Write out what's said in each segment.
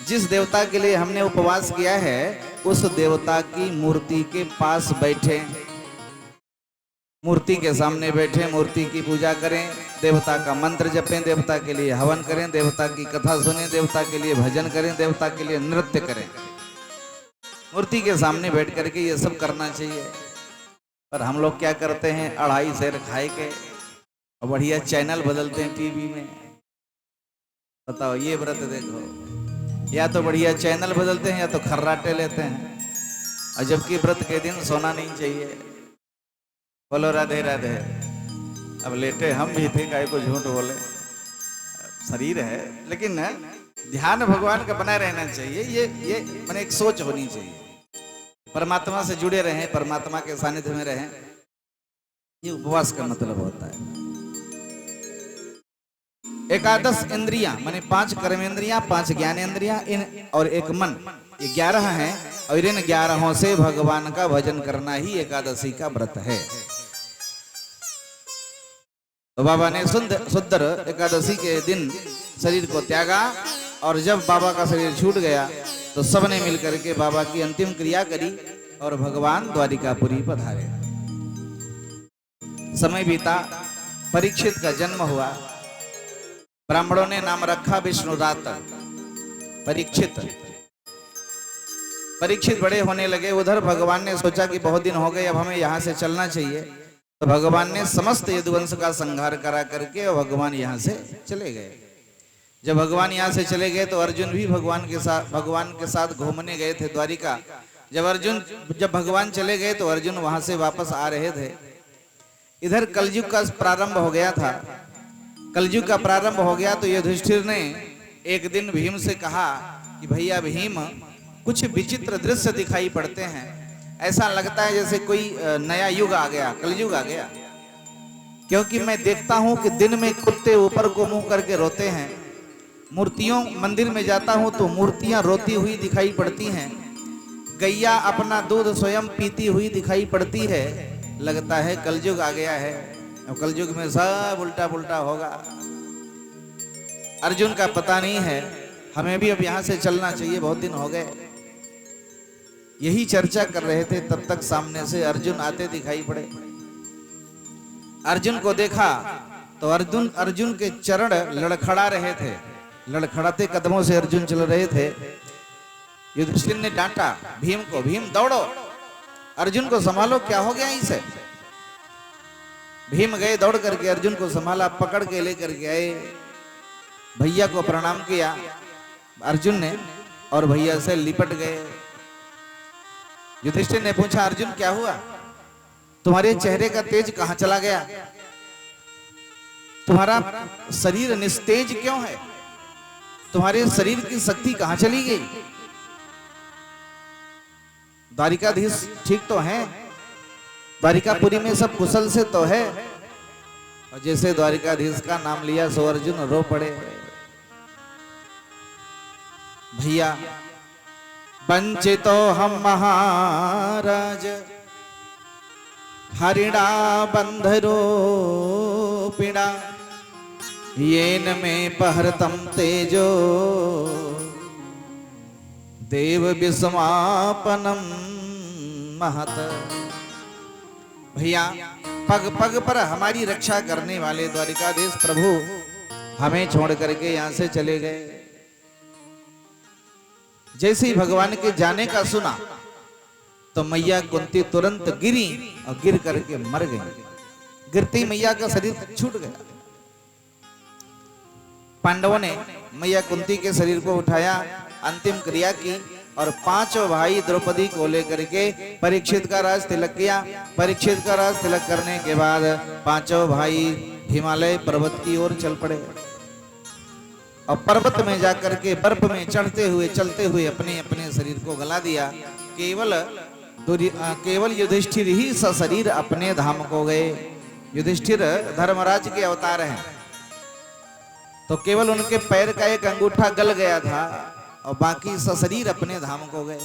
जिस देवता के लिए हमने उपवास किया है उस देवता की मूर्ति के पास बैठे, मूर्ति के सामने बैठे, मूर्ति की पूजा करें, देवता का मंत्र जपें, देवता के लिए हवन करें, देवता की कथा सुनें, देवता के लिए भजन करें, देवता के लिए नृत्य करें। मूर्ति के सामने बैठ करके ये सब करना चाहिए। पर हम लोग क्या करते हैं, अढ़ाई शेर खाए के और बढ़िया चैनल बदलते हैं टीवी में। बताओ, ये व्रत देखो, या तो बढ़िया चैनल बदलते हैं या तो खर्राटे लेते हैं। और जबकि व्रत के दिन सोना नहीं चाहिए। बोलो राधे राधे। अब लेटे हम भी थे, काहे को झूठ बोले, शरीर है, लेकिन ध्यान भगवान का बना रहना चाहिए। ये मैंने एक सोच होनी चाहिए, परमात्मा से जुड़े रहें, परमात्मा के सानिध्य में रहें। ये उपवास का मतलब होता है। एकादश इंद्रियां माने 5 कर्मेंद्रियां, 5 ज्ञानेंद्रियां और 1 मन, ये 11 हैं। और इन 11 से भगवान का भजन करना ही एकादशी का व्रत है। तो बाबा ने सुंदर एकादशी के दिन शरीर को त्यागा, और जब बाबा का शरीर छूट गया तो सबने मिलकर के बाबा की अंतिम क्रिया करी और भगवान द्वारिकापुरी पधारे। समय बीता, परीक्षित का जन्म हुआ। ब्राह्मणों ने नाम रखा विष्णुदाता। परीक्षित बड़े होने लगे। उधर भगवान ने सोचा कि बहुत दिन हो गए, अब हमें यहाँ से चलना चाहिए। तो भगवान ने समस्त यदुवंश का संहार करा करके और भगवान यहाँ से चले गए। जब भगवान यहाँ से चले गए तो अर्जुन भी भगवान के साथ घूमने गए थे द्वारिका। जब भगवान चले गए तो अर्जुन वहां से वापस आ रहे थे। इधर कलयुग का प्रारंभ हो गया था। कलयुग का प्रारंभ हो गया तो युधिष्ठिर ने एक दिन भीम से कहा कि भैया भीम, कुछ विचित्र दृश्य दिखाई पड़ते हैं। ऐसा लगता है जैसे कोई नया युग आ गया, कलयुग आ गया। क्योंकि मैं देखता हूं कि दिन में कुत्ते ऊपर को मुंह करके रोते हैं, मूर्तियों मंदिर में जाता हूं तो मूर्तियां रोती हुई दिखाई पड़ती हैं, गैया अपना दूध स्वयं पीती हुई दिखाई पड़ती है। लगता है कलयुग आ गया है, और कलयुग में सब उल्टा पुल्टा होगा। अर्जुन का पता नहीं है, हमें भी अब यहाँ से चलना चाहिए, बहुत दिन हो गए। यही चर्चा कर रहे थे, तब तक सामने से अर्जुन आते दिखाई पड़े। अर्जुन को देखा तो अर्जुन के चरण लड़खड़ा रहे थे, लड़खड़ाते कदमों से अर्जुन चल रहे थे। युधिष्ठिर ने डांटा भीम को, भीम दौड़ो, अर्जुन को संभालो, क्या हो गया इसे। भीम गए, दौड़ करके अर्जुन को संभाला, पकड़ के लेकर के आए। भैया को प्रणाम किया अर्जुन ने और भैया से लिपट गए। युधिष्ठिर ने पूछा, अर्जुन क्या हुआ, तुम्हारे चेहरे का तेज कहां चला गया, तुम्हारा शरीर निस्तेज क्यों है, तुम्हारे शरीर की शक्ति कहां चली गई। द्वारिकाधीश ठीक तो है, द्वारिकापुरी में सब कुशल से तो है। और जैसे द्वारिकाधीश का नाम लिया सो अर्जुन रो पड़े। भैया वंचितो हम महाराज हरिणा बंधरोपिणा येन में पहरतम तेजो देव विस्मापनम महत। भैया पग पग पर हमारी रक्षा करने वाले द्वारिकाधीश प्रभु हमें छोड़ करके यहाँ से चले गए। जैसे ही भगवान के जाने का सुना तो मैया कुंती तुरंत गिरी और गिर करके मर गई। गिरती मैया का शरीर छूट गया। पांडवों ने मैया कुंती के शरीर को उठाया, अंतिम क्रिया की और 5 भाई द्रौपदी को लेकर के परीक्षित का राज तिलक किया। परीक्षित का राज तिलक करने के बाद 5 भाई हिमालय पर्वत की ओर चल पड़े और पर्वत में जाकर के बर्फ में चलते हुए अपने अपने शरीर को गला दिया। केवल युधिष्ठिर ही सशरीर अपने धाम को गए। युधिष्ठिर धर्मराज के अवतार हैं, तो केवल उनके पैर का एक अंगूठा गल गया था और बाकी सशरीर अपने धाम को गए।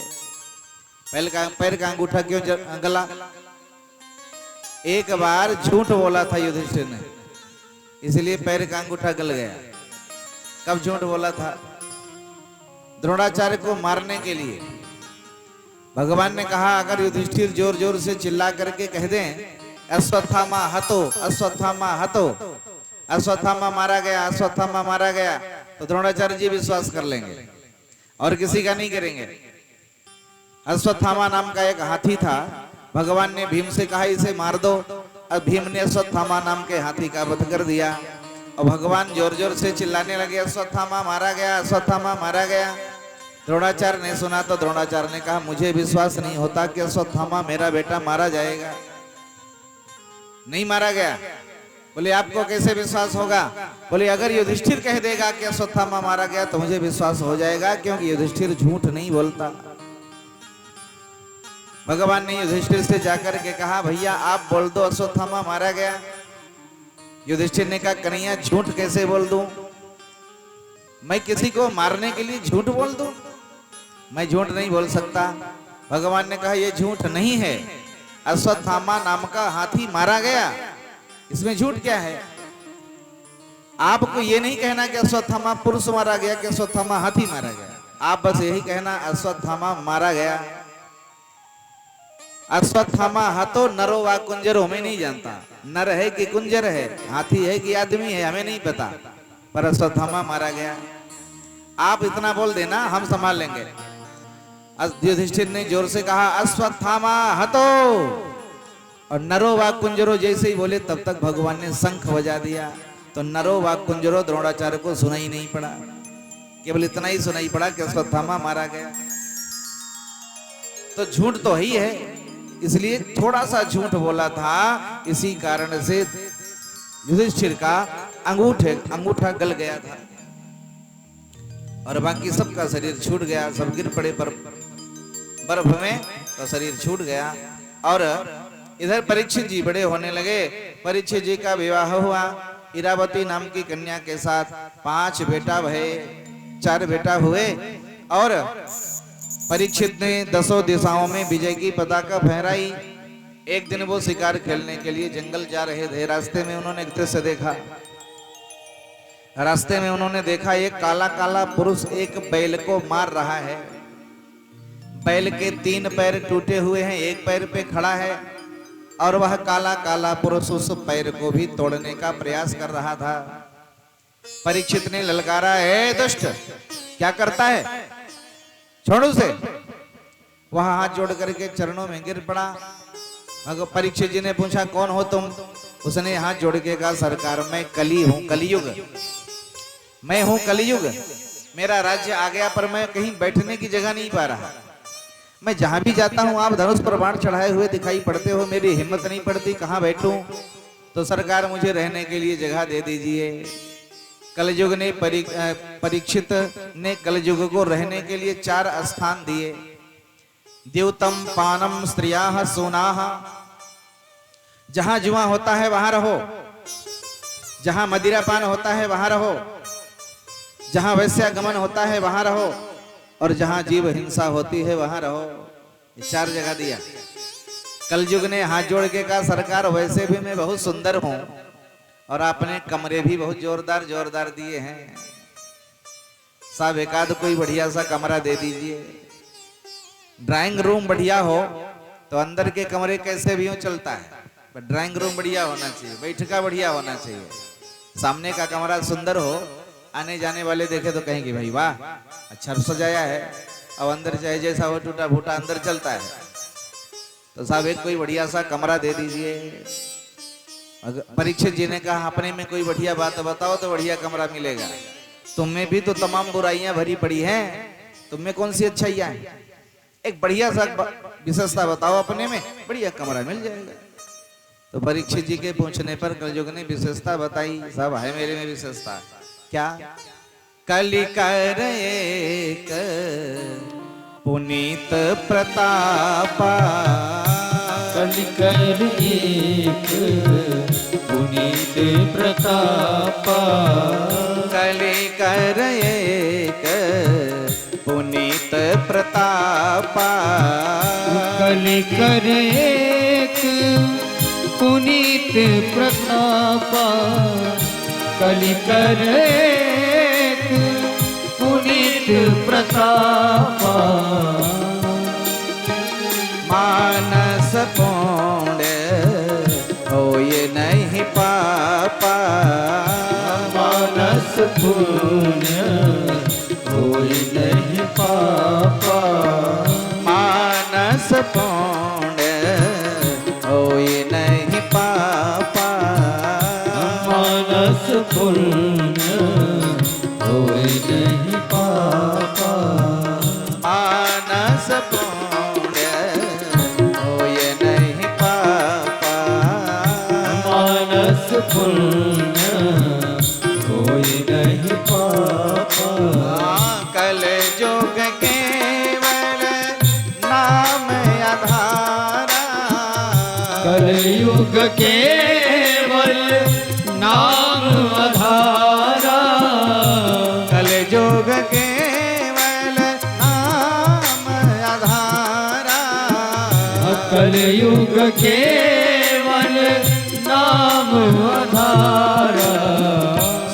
पैर का अंगूठा क्यों गला, एक बार झूठ बोला था युधिष्ठिर ने, इसलिए पैर का अंगूठा गल गया। कब झूठ बोला था, द्रोणाचार्य को मारने के लिए। भगवान ने कहा अगर युधिष्ठिर जोर जोर से चिल्ला करके कह दें अश्वत्थामा हतो, अश्वत्थामा हतो, अश्वत्थामा मारा गया, अश्वत्थामा मारा गया, तो द्रोणाचार्य जी विश्वास कर लेंगे और किसी का नहीं करेंगे। अश्वत्थामा नाम का एक हाथी था, भगवान ने भीम से कहा इसे मार दो, अब भीम ने अश्वत्थामा नाम के हाथी का वध कर दिया। और भगवान जोर जोर से चिल्लाने लगे अश्वत्थामा मारा गया, अश्वत्थामा मारा गया। द्रोणाचार्य ने सुना तो द्रोणाचार्य ने कहा मुझे विश्वास नहीं होता कि अश्वत्थामा मेरा बेटा मारा जाएगा, नहीं मारा गया। बोले आपको कैसे विश्वास होगा? बोले अगर युधिष्ठिर कह देगा कि अश्वत्थामा मारा गया तो मुझे विश्वास हो जाएगा, क्योंकि युधिष्ठिर झूठ नहीं बोलता। भगवान ने युधिष्ठिर से जाकर के कहा भैया आप बोल दो अश्वत्थामा मारा गया। युधिष्ठिर ने कहा कन्हैया झूठ कैसे बोल दूं? मैं किसी को मारने के लिए झूठ बोल दूं? मैं झूठ नहीं बोल सकता। भगवान ने कहा ये झूठ नहीं है, अश्वत्थामा नाम का हाथी मारा गया, इसमें झूठ क्या है? आपको ये नहीं कहना कि अश्वत्थामा पुरुष मारा गया कि अश्वत्थामा हाथी मारा गया, आप बस यही कहना अश्वत्थामा मारा गया। अश्वत्थामा हतो नरो वा कुंजरो, हमें नहीं जानता नर है कि कुंजर है, हाथी है कि आदमी है, हमें नहीं पता, पर अश्वत्थामा मारा गया। आप इतना बोल देना हम संभाल लेंगे। युधिष्ठिर ने जोर से कहा अश्वत्थामा हतो, और नरो वा कुंजरो जैसे ही बोले तब तक भगवान ने शंख बजा दिया, तो नरो वा कुंजरो द्रोणाचार्य को सुनाई नहीं पड़ा, केवल इतना ही सुनाई पड़ा कि अश्वत्थामा मारा गया। तो झूठ तो ही है, इसलिए थोड़ा सा झूठ बोला था, इसी कारण से युधिष्ठिर का अंगूठा गल गया था और बाकी सबका शरीर छूट गया, सब गिर पड़े पर बर्फ में, तो शरीर छूट गया। और इधर परीक्षित जी बड़े होने लगे। परीक्षित जी का विवाह हुआ इरावती नाम की कन्या के साथ, 5 बेटा भये, 4 बेटा हुए। और परीक्षित ने 10 दिशाओं में विजय की पताका फहराई। एक दिन वो शिकार खेलने के लिए जंगल जा रहे थे, रास्ते में उन्होंने एक दृश्य देखा। रास्ते में उन्होंने देखा एक काला काला पुरुष एक बैल को मार रहा है। बैल के 3 पैर टूटे हुए हैं, एक पैर पे खड़ा है, और वह काला काला पुरुष उस पैर को भी तोड़ने का प्रयास कर रहा था। परीक्षित ने ललकारा, है दुष्ट क्या करता है, छोड़ उसे। वहां हाथ जोड़ करके चरणों में गिर पड़ा। परीक्षित जी ने पूछा कौन हो तुम? उसने हाथ जोड़ के कहा सरकार मैं कली हूं, कलियुग, मैं हूं कलियुग, मेरा राज्य आ गया पर मैं कहीं बैठने की जगह नहीं पा रहा। मैं जहां भी जाता हूं आप धनुष पर बाण चढ़ाए हुए दिखाई पड़ते हो, मेरी हिम्मत नहीं पड़ती कहां बैठूं, तो सरकार मुझे रहने के लिए जगह दे दीजिए। कलयुग ने परीक्षित ने कलयुग को रहने के लिए 4 स्थान दिए। द्यूतम पानम स्त्रियाः सोनाः, जहां जुआ होता है वहां रहो, जहां मदिरा पान होता है वहां रहो, जहां वैश्यागमन होता है वहां रहो, और जहां जीव हिंसा होती है वहां रहो। ये 4 जगह दिया। कलयुग ने हाथ जोड़ के कहा सरकार वैसे भी मैं बहुत सुंदर हूं और आपने कमरे भी बहुत जोरदार जोरदार दिए हैं, साहब एकाध कोई बढ़िया सा कमरा दे दीजिए। ड्राइंग रूम बढ़िया हो तो अंदर के कमरे कैसे भी हो चलता है, पर ड्राइंग रूम बढ़िया होना चाहिए, बैठका बढ़िया होना चाहिए। सामने का कमरा सुंदर हो, आने जाने वाले देखे तो कहेंगे भाई वाह अच्छा सजाया है, अब अंदर चाहे जैसा हो टूटा फूटा अंदर चलता है। तो साहब एक कोई बढ़िया सा कमरा दे दीजिए। परीक्षित जी ने कहा अपने में कोई बढ़िया बात बताओ तो बढ़िया कमरा मिलेगा, तुम में भी तो तमाम बुराइयां भरी पड़ी हैं, तुम में कौन सी अच्छाइयां हैं, एक बढ़िया सा विशेषता बताओ अपने में, बढ़िया कमरा मिल जाएगा। तो परीक्षित जी के पूछने पर कलयुग ने विशेषता बताई। साहब है मेरे में विशेषता, क्या? कलिकर एक पुनीत प्रतापा, कलिकर एक पुनीत प्रतापा, कलिकर एक पुनीत प्रतापा, कलिकर एक पुनीत प्रतापा, कलिकर एक पुनीत प्रतापा मानस पुण्य होय नहीं पापा मानस पुण्य होय नहीं पापा मानस पुण्य होय नहीं पापा मानस पुण्य होय नहीं पापा मानस पुण्य होय नहीं पापा मानस पुण्य होय नहीं पापा कल युग केवल नाम आधारा कलयुग केवल नाम आधारा कल युग केवल नाम आधारा कलयुग केवल नाम आधारा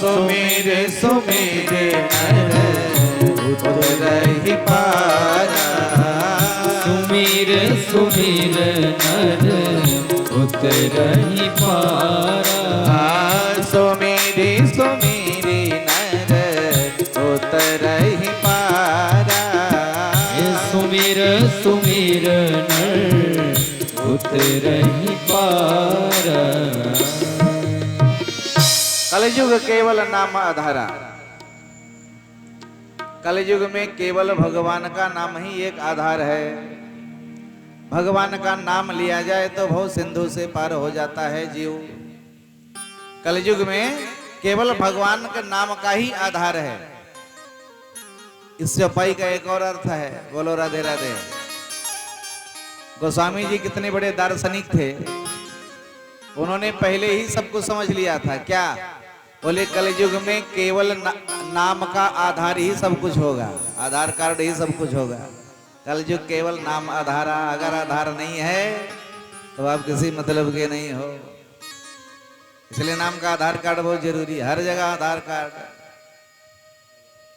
सुमेर सुमेर नर उतरहि पारा सुमीर सुमीर नर उतरहि पारा सुमेरे सुमेरे नर उतरहि पारा सुमीर सुमीर नर उतरहि पारा कलयुग केवल नाम आधारा कलयुग में केवल भगवान का नाम ही एक आधार है। भगवान का नाम लिया जाए तो भव सिंधु से पार हो जाता है जीव। कलयुग में केवल भगवान के नाम का ही आधार है। इस चौपाई का एक और अर्थ है। बोलो राधे राधे। गोस्वामी जी कितने बड़े दार्शनिक थे। उन्होंने पहले ही सब कुछ समझ लिया था। क्या बोले? कलयुग में केवल नाम का आधार ही सब कुछ होगा। आधार कार्ड ही सब कुछ होगा। कलयुग केवल नाम आधार। अगर आधार नहीं है तो आप किसी मतलब के नहीं हो। इसलिए नाम का आधार कार्ड बहुत जरूरी है। हर जगह आधार कार्ड।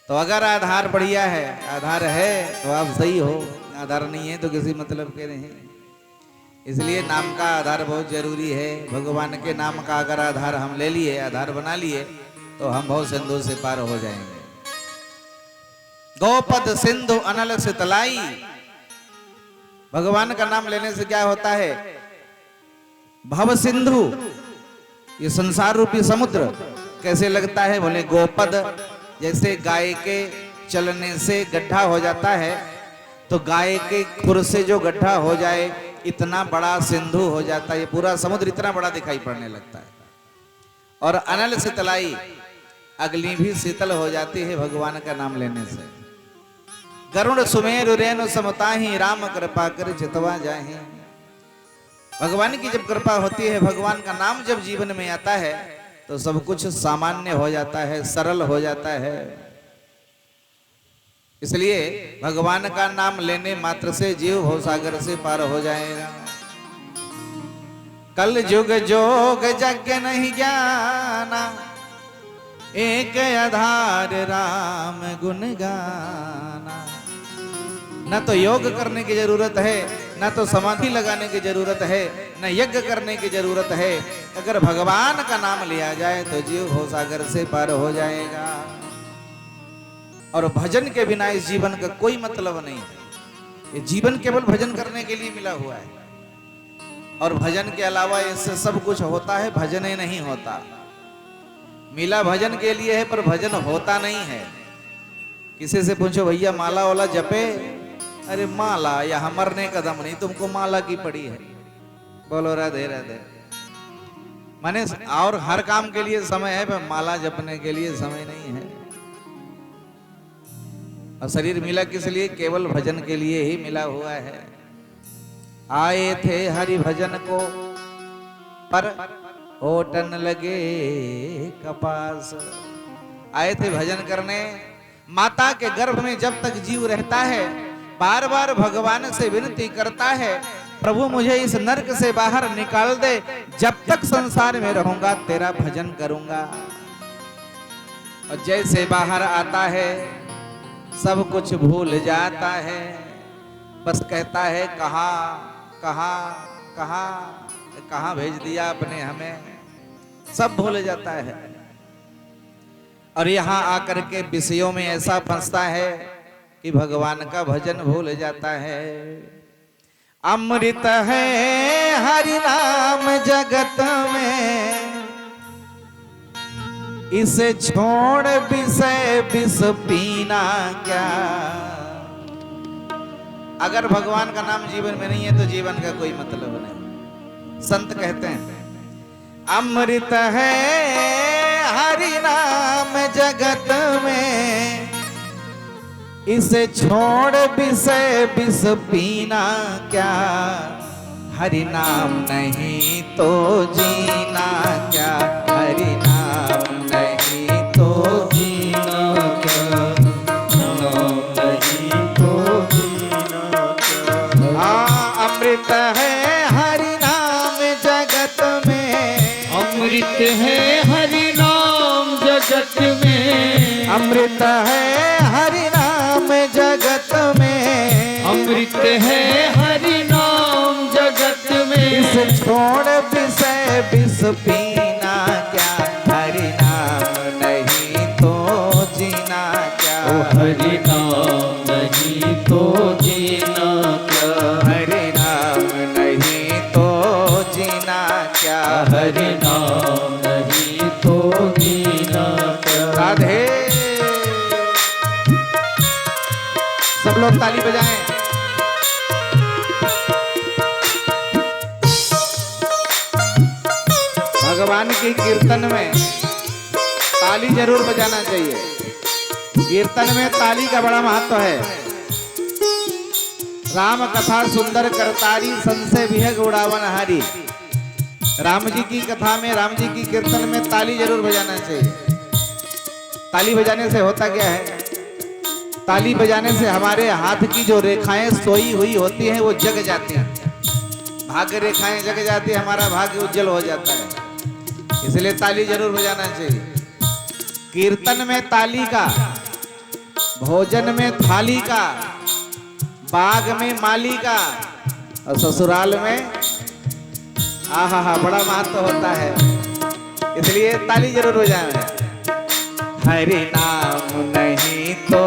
तो अगर आधार बढ़िया है, आधार है तो आप सही हो। आधार नहीं है तो किसी मतलब के नहीं। इसलिए नाम का आधार बहुत जरूरी है। भगवान के नाम का अगर आधार हम ले लिए, आधार बना लिए, तो हम बहुत सिंधु से पार हो जाएंगे। गोपद सिंधु अनल सितलाई। भगवान का नाम लेने से क्या होता है? भव सिंधु, ये संसार रूपी समुद्र कैसे लगता है? बोले गोपद, जैसे गाय के चलने से गड्ढा हो जाता है, तो गाय के खुर से जो गड्ढा हो जाए, इतना बड़ा सिंधु हो जाता है। ये पूरा समुद्र इतना बड़ा दिखाई पड़ने लगता है। और अनल शीतलाई, अग्नि भी शीतल हो जाती है भगवान का नाम लेने से। गरुड़ सुमेरु रेणु समताहि, राम कृपा कर चितवा जाहि। भगवान की जब कृपा होती है, भगवान का नाम जब जीवन में आता है, तो सब कुछ सामान्य हो जाता है, सरल हो जाता है। इसलिए भगवान का नाम लेने मात्र से जीव भवसागर से पार हो जाएगा। कल युग जोग जग नहीं ज्ञाना, एक आधार राम गुण गाना। न तो योग करने की जरूरत है, न तो समाधि लगाने की जरूरत है, न यज्ञ करने की जरूरत है। अगर भगवान का नाम लिया जाए तो जीव भवसागर से पार हो जाएगा। और भजन के बिना इस जीवन का कोई मतलब नहीं है। ये जीवन केवल भजन करने के लिए मिला हुआ है। और भजन के अलावा इससे सब कुछ होता है, भजन ही नहीं होता। मिला भजन के लिए है, पर भजन होता नहीं है। किसी से पूछो, भैया माला वाला जपे? अरे माला यहाँ मरने कदम नहीं, तुमको माला की पड़ी है। बोलो राधे राधे। माने और हर काम के लिए समय है, पर माला जपने के लिए समय नहीं है। और शरीर मिला किस लिए? केवल भजन के लिए ही मिला हुआ है। आए थे हरि भजन को, पर होटन लगे कपास। आए थे भजन करने। माता के गर्भ में जब तक जीव रहता है, बार बार भगवान से विनती करता है, प्रभु मुझे इस नरक से बाहर निकाल दे, जब तक संसार में रहूंगा तेरा भजन करूंगा। और जैसे बाहर आता है, सब कुछ भूल जाता है, बस कहता है कहाँ कहाँ कहाँ कहाँ भेज दिया आपने हमें, सब भूल जाता है। और यहाँ आकर के विषयों में ऐसा फंसता है कि भगवान का भजन भूल जाता है। अमृत है हरि नाम जगत में, इसे छोड़ विषय विष पीना क्या। अगर भगवान का नाम जीवन में नहीं है तो जीवन का कोई मतलब नहीं। संत कहते हैं अमृत है हरि नाम जगत में, इसे छोड़ विषय विष पीना क्या। हरि नाम नहीं तो जीना क्या, हरि नाम नहीं तो जीना क्या, नाम नहीं तो जीना क्या। अमृत है हरि नाम जगत में, अमृत है हरि नाम जगत में, अमृत है हरि नाम जगत में, अमृत है हरि नाम जगत में। इसे छोड़ विषय विष पीना क्या, हरि नाम नहीं तो जीना क्या। ओ हरि नाम नहीं तो जीना क्या, हरि नाम नहीं तो जीना क्या। हरि नाम नहीं तो जीना क्या। राधे। सब लोग ताली बजाएं। भगवान के कीर्तन में ताली जरूर बजाना चाहिए। कीर्तन में ताली का बड़ा महत्व है। राम कथा सुंदर करतारी, संशय विहग उड़ावन हारी। राम जी की कथा में, राम जी की कीर्तन में ताली जरूर बजाना चाहिए। ताली बजाने से होता क्या है, ताली बजाने से हमारे हाथ की जो रेखाएं सोई हुई होती हैं वो जग जाती हैं, भाग्य रेखाएं जग जाती है, हमारा भाग्य उज्जवल हो जाता है। इसलिए ताली जरूर बजाना चाहिए। कीर्तन में ताली का, भोजन में थाली का, बाग में माली का, और ससुराल में आहा हा बड़ा महत्व होता है। इसलिए ताली जरूर बजाएं। हरि नाम नहीं तो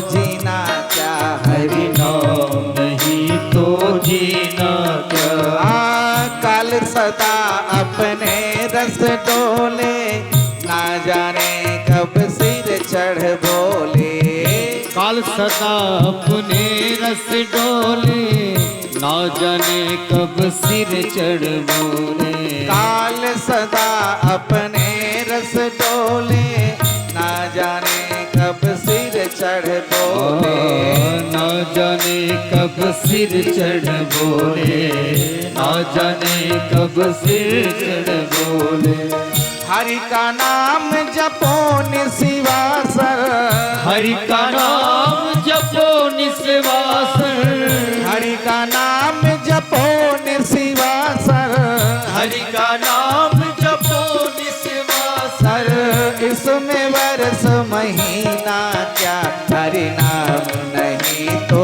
जीना क्या, हरि नाम नहीं तो जीना क्या। काल सदा अपने रस डोले, ना जाने कब सिर चढ़ बोले। काल सदा अपने रस डोले, ना जाने कब सिर चढ़ बोले। काल सदा अपने रस डोले, ना जाने कब सिर चढ़ बोले। ना जाने कब सिर चढ़ बोले, ना जाने कब सिर चढ़ बोले। हरि का नाम जपो निशिवासर, हरि का नाम जपो निस्वासर, हरि का नाम जपो निशिवासर, हरि का नाम जपो निस्वासर। इसमें वर्ष महीना क्या, हरि नाम नहीं तो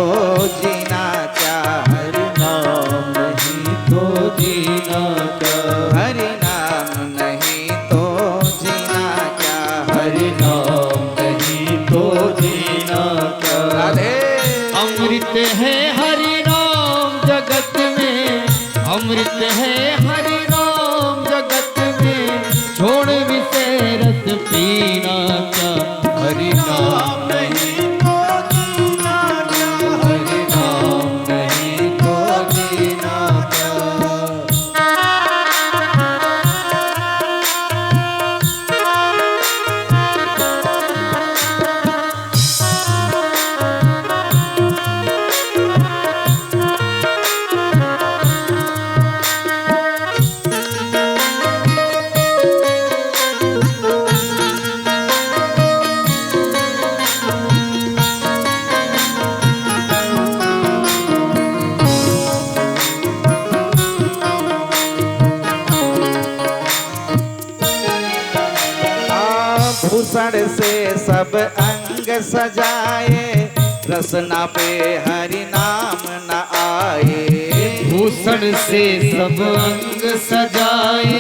जीना क्या। हरि नाम नहीं तो जीना क्या, हरि नाम नहीं तो जीना क्या। हरि नाम नहीं तो जीना क्या। राधे। अमृत है हरि नाम जगत में, अमृत है हरि नाम जगत में। छोड़ विषय रस पीना क्या, हरि नाम नहीं तो जीना क्या, हरि नाम नहीं तो जीना क्या। भूषण से सब अंग सजाए, रसना पे हरि नाम न आए। भूषण से सब अंग सजाए,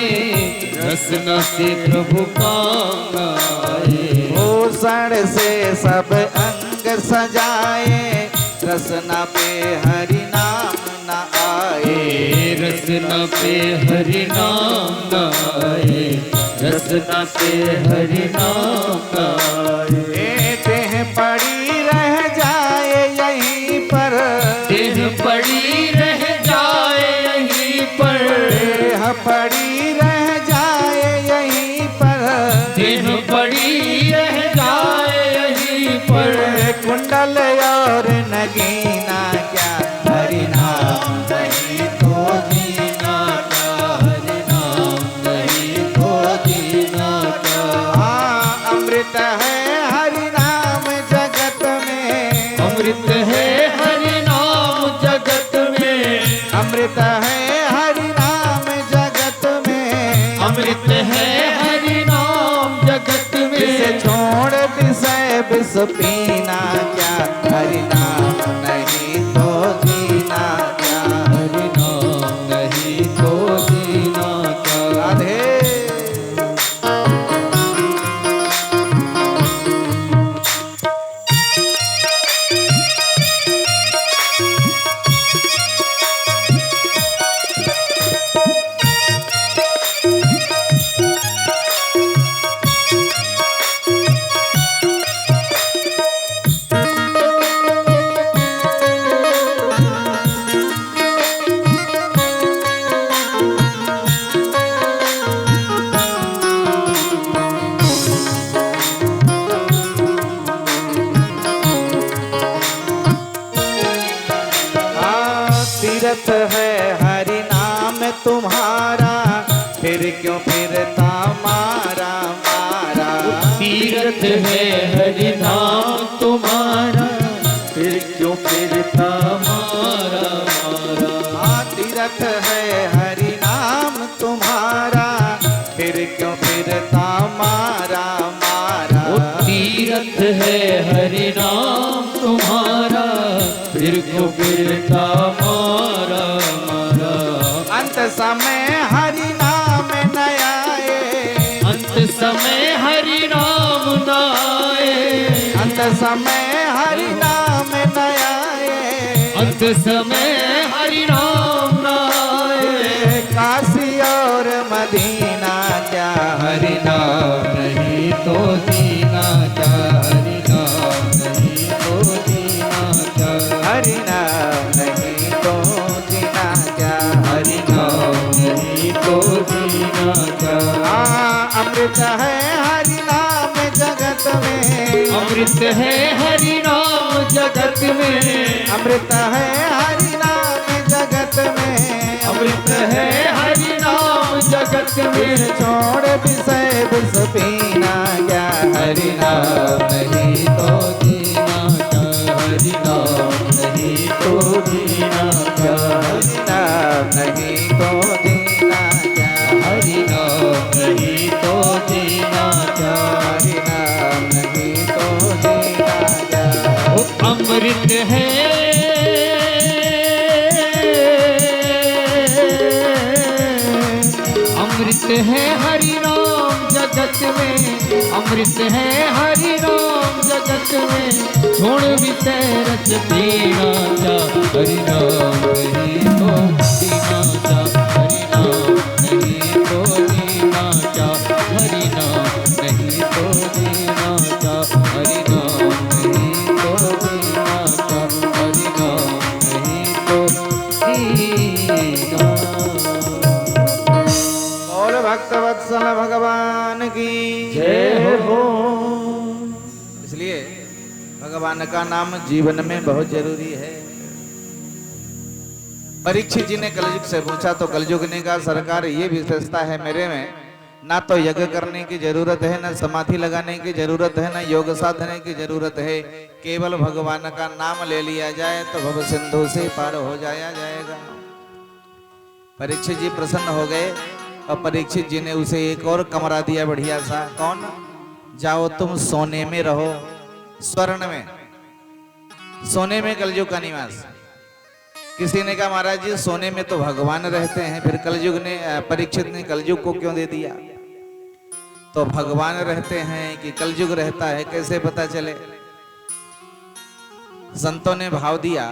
रसना से प्रभु काम आए। भूषण से सब अंग सजाए, रसना पे हरि नाम न आए। रसना पे हरि नाम आए, रसना पे हरि नाम आए। देह पड़ी रह जाए यहीं पर, देह पड़ी रह जाए यहीं पर, देह पड़ी रह जाए यहीं पर, देह पड़ी रह जाए यहीं पर। कुंडल और नगीना क्या हरि नाम नहीं तो जीना का हरि नाम नहीं तो जीना का। हाँ, अमृत है हरि नाम जगत में, अमृत है हरि नाम जगत में, अमृत है हरि नाम जगत में, अमृत है हरि नाम जगत में। इसे छोड़ विषय विष पीना क्या हरि नाम नहीं तो जीना क्या। हरि नाम नहीं तो जीना का। राधे। तीरथ है हरि नाम तुम्हारा, फिर क्यों फिरता मारा मारा। तीरथ है हरि नाम तुम्हारा, फिर क्यों फिरता मारा मारा। तीरथ है हरि नाम तुम्हारा, फिर क्यों फिरता मारा मारा। तीरथ है हरि नाम तुम्हारा, फिर क्यों फिरता मारा मारा। अंत समय हरि नाम न आए, अंत समय हरि नाम न आए, अंत समय हरि नाम न आए। अंत समय हरि नाम न आए। काशी और मदीना क्या हरि नाम नहीं तो जीना क्या, हरि नाम नहीं तो जीना क्या, हरि नाम नहीं तो जीना क्या। हरि नाम नहीं तो जीना क्या। अमृत है हरि नाम जगत में, अमृत है हरि नाम जगत में, अमृत है हरि नाम जगत में, अमृत है हरि नाम जगत में। छोड़ विषय विष पीना क्या हरि नाम नहीं तो जीना क्या, हरि नाम नहीं तो जीना क्या, हरि नाम नहीं तो जीना क्या। हरि नाम नहीं तो जीना क्या। हरि नाम नहीं तो जीना क्या। वो अमृत है अमृत है हरि नाम जगत में, अमृत है हरि नाम जगत में। छोड़ विषय रच पीना जा, हरि नाम नहीं तो जीना जा, हरि नाम नहीं तो जीना जा, हरि नाम नहीं तो जीना जा, हरि नाम नहीं तो जीना जा, हरि नाम नहीं तो जीना। बोल भक्त वत्सल भगवान की जय हो। इसलिए भगवान का नाम जीवन में बहुत जरूरी है। परीक्षित जी ने कलयुग से पूछा तो कलयुग ने कहा सरकार ये विशेषता है मेरे में, ना तो यज्ञ करने की जरूरत है, ना समाधि लगाने की जरूरत है, ना योग साधने की जरूरत है। केवल भगवान का नाम ले लिया जाए तो भव सिंधु से पार हो जाया जाएगा। परीक्षित जी प्रसन्न हो गए और परीक्षित जी ने उसे एक और कमरा दिया बढ़िया सा। कौन? जाओ तुम सोने में रहो, स्वर्ण में। सोने में कलयुग का निवास। किसी ने कहा महाराज जी सोने में तो भगवान रहते हैं, फिर कलयुग ने परीक्षित ने कलयुग को क्यों दे दिया? तो भगवान रहते हैं कि कलयुग रहता है कैसे पता चले? संतों ने भाव दिया,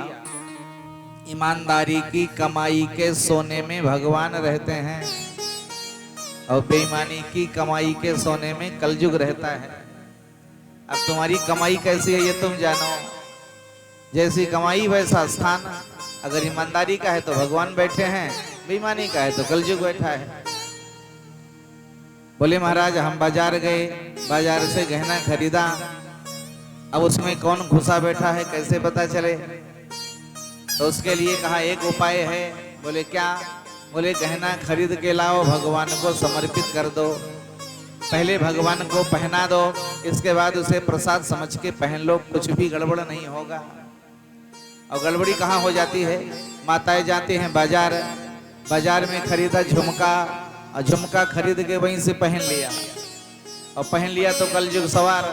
ईमानदारी की कमाई के सोने में भगवान रहते हैं और बेईमानी की कमाई के सोने में कलयुग रहता है। अब तुम्हारी कमाई कैसी है ये तुम जानो, जैसी कमाई वैसा स्थान। अगर ईमानदारी का है तो भगवान बैठे हैं, बेईमानी का है तो कलयुग बैठा है। बोले महाराज हम बाजार गए, बाजार से गहना खरीदा, अब उसमें कौन घुसा बैठा है कैसे पता चले? तो उसके लिए कहा एक उपाय है। बोले क्या? बोले गहना खरीद के लाओ, भगवान को समर्पित कर दो, पहले भगवान को पहना दो, इसके बाद उसे प्रसाद समझ के पहन लो, कुछ भी गड़बड़ नहीं होगा। और गड़बड़ी कहाँ हो जाती है? माताएं जाती हैं बाजार, बाजार में खरीदा झुमका, और झुमका खरीद के वहीं से पहन लिया, और पहन लिया तो कलयुग सवार।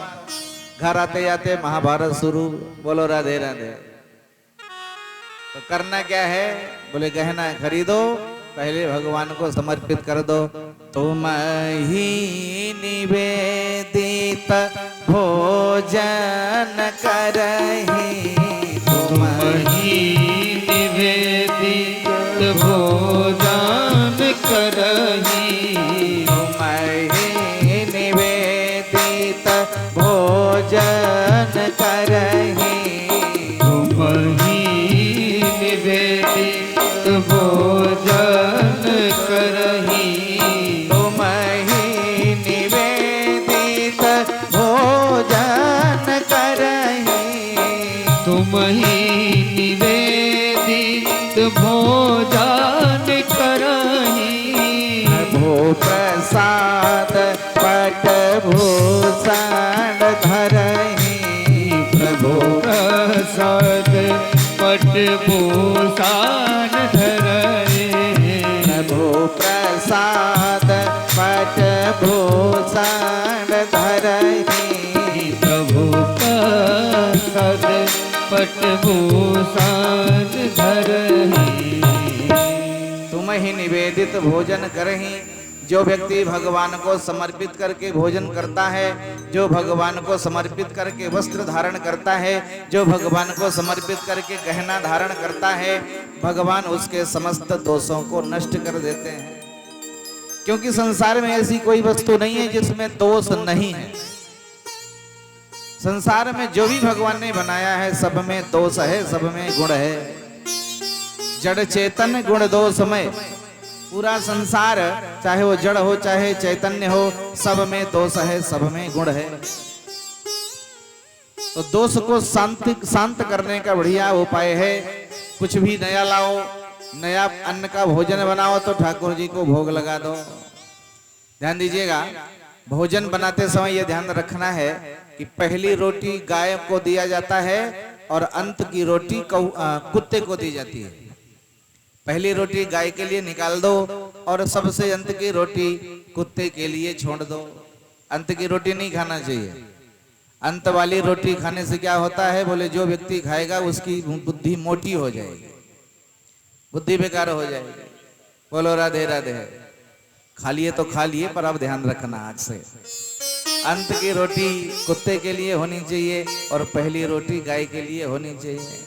घर आते जाते महाभारत शुरू। बोलो राधे राधे। तो करना क्या है? बोले गहना खरीदो, पहले भगवान को समर्पित कर दो। तुम ही निवेदित भोजन करही, तुम ही निवेदित भोजन करही, तुम ही निवेदित भोजन करही, तुम ही निवेदित भोजन करही, तुम ही निवेदित भोजन करही, तुम ही निवेदित भोजन करही, भो प्रसाद पट भूषण धरही, प्रभु प्रसाद पट भूषण धरही, प्रभु प्रसाद पट भूषण धरही, प्रभु प्रसाद पट भूषण धरही। तुम ही निवेदित भोजन करही। जो व्यक्ति भगवान को समर्पित करके भोजन करता है, जो भगवान को समर्पित करके वस्त्र धारण करता है, जो भगवान को समर्पित करके गहना धारण करता है, भगवान उसके समस्त दोषों को नष्ट कर देते हैं। क्योंकि संसार में ऐसी कोई वस्तु नहीं है जिसमें दोष नहीं है। संसार में जो भी भगवान ने बनाया है सब में दोष है, सब में गुण है। जड़ चेतन गुण दोषमय। पूरा संसार चाहे वो जड़ हो चाहे चैतन्य हो, सब में दोष है, सब में गुण है। तो दोष को शांत करने का बढ़िया उपाय है, कुछ भी नया लाओ, नया अन्न का भोजन बनाओ तो ठाकुर जी को भोग लगा दो। ध्यान दीजिएगा, भोजन बनाते समय यह ध्यान रखना है कि पहली रोटी गाय को दिया जाता है और अंत की रोटी कुत्ते को दी जाती है। पहली रोटी गाय के लिए निकाल दो और सबसे अंत की रोटी कुत्ते के लिए छोड़ दो। अंत की रोटी नहीं खाना चाहिए। अंत वाली रोटी खाने से क्या होता है? बोले जो व्यक्ति खाएगा उसकी बुद्धि मोटी हो जाएगी, बुद्धि बेकार हो जाएगी। बोलो राधे राधे। खा लिए तो खा लिए, पर अब ध्यान रखना आज से अंत की रोटी कुत्ते के लिए होनी चाहिए और पहली रोटी गाय के लिए होनी चाहिए।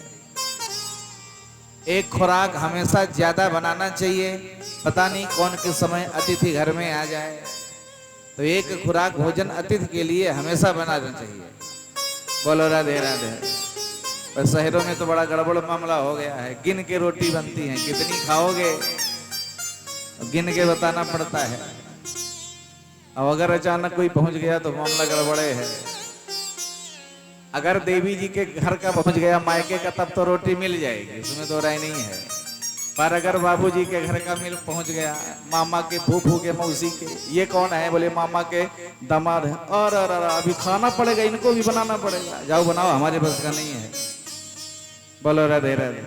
एक खुराक हमेशा ज्यादा बनाना चाहिए, पता नहीं कौन किस समय अतिथि घर में आ जाए, तो एक खुराक भोजन अतिथि के लिए हमेशा बनाना चाहिए। बोलो राधे राधे। पर शहरों में तो बड़ा गड़बड़ मामला हो गया है, गिन के रोटी बनती है, कितनी खाओगे गिन के बताना पड़ता है। अब अगर अचानक कोई पहुंच गया तो मामला गड़बड़े है। अगर देवी जी के घर का पहुंच गया मायके का, तब तो रोटी मिल जाएगी, इसमें तो राय नहीं है। पर अगर बाबूजी के घर का मिल पहुंच गया, मामा के फूफू के मौसी के, ये कौन है? बोले मामा के दामाद है। और अभी खाना पड़ेगा, इनको भी बनाना पड़ेगा। जाओ बनाओ, हमारे बस का नहीं है। बोलो राधे राधे।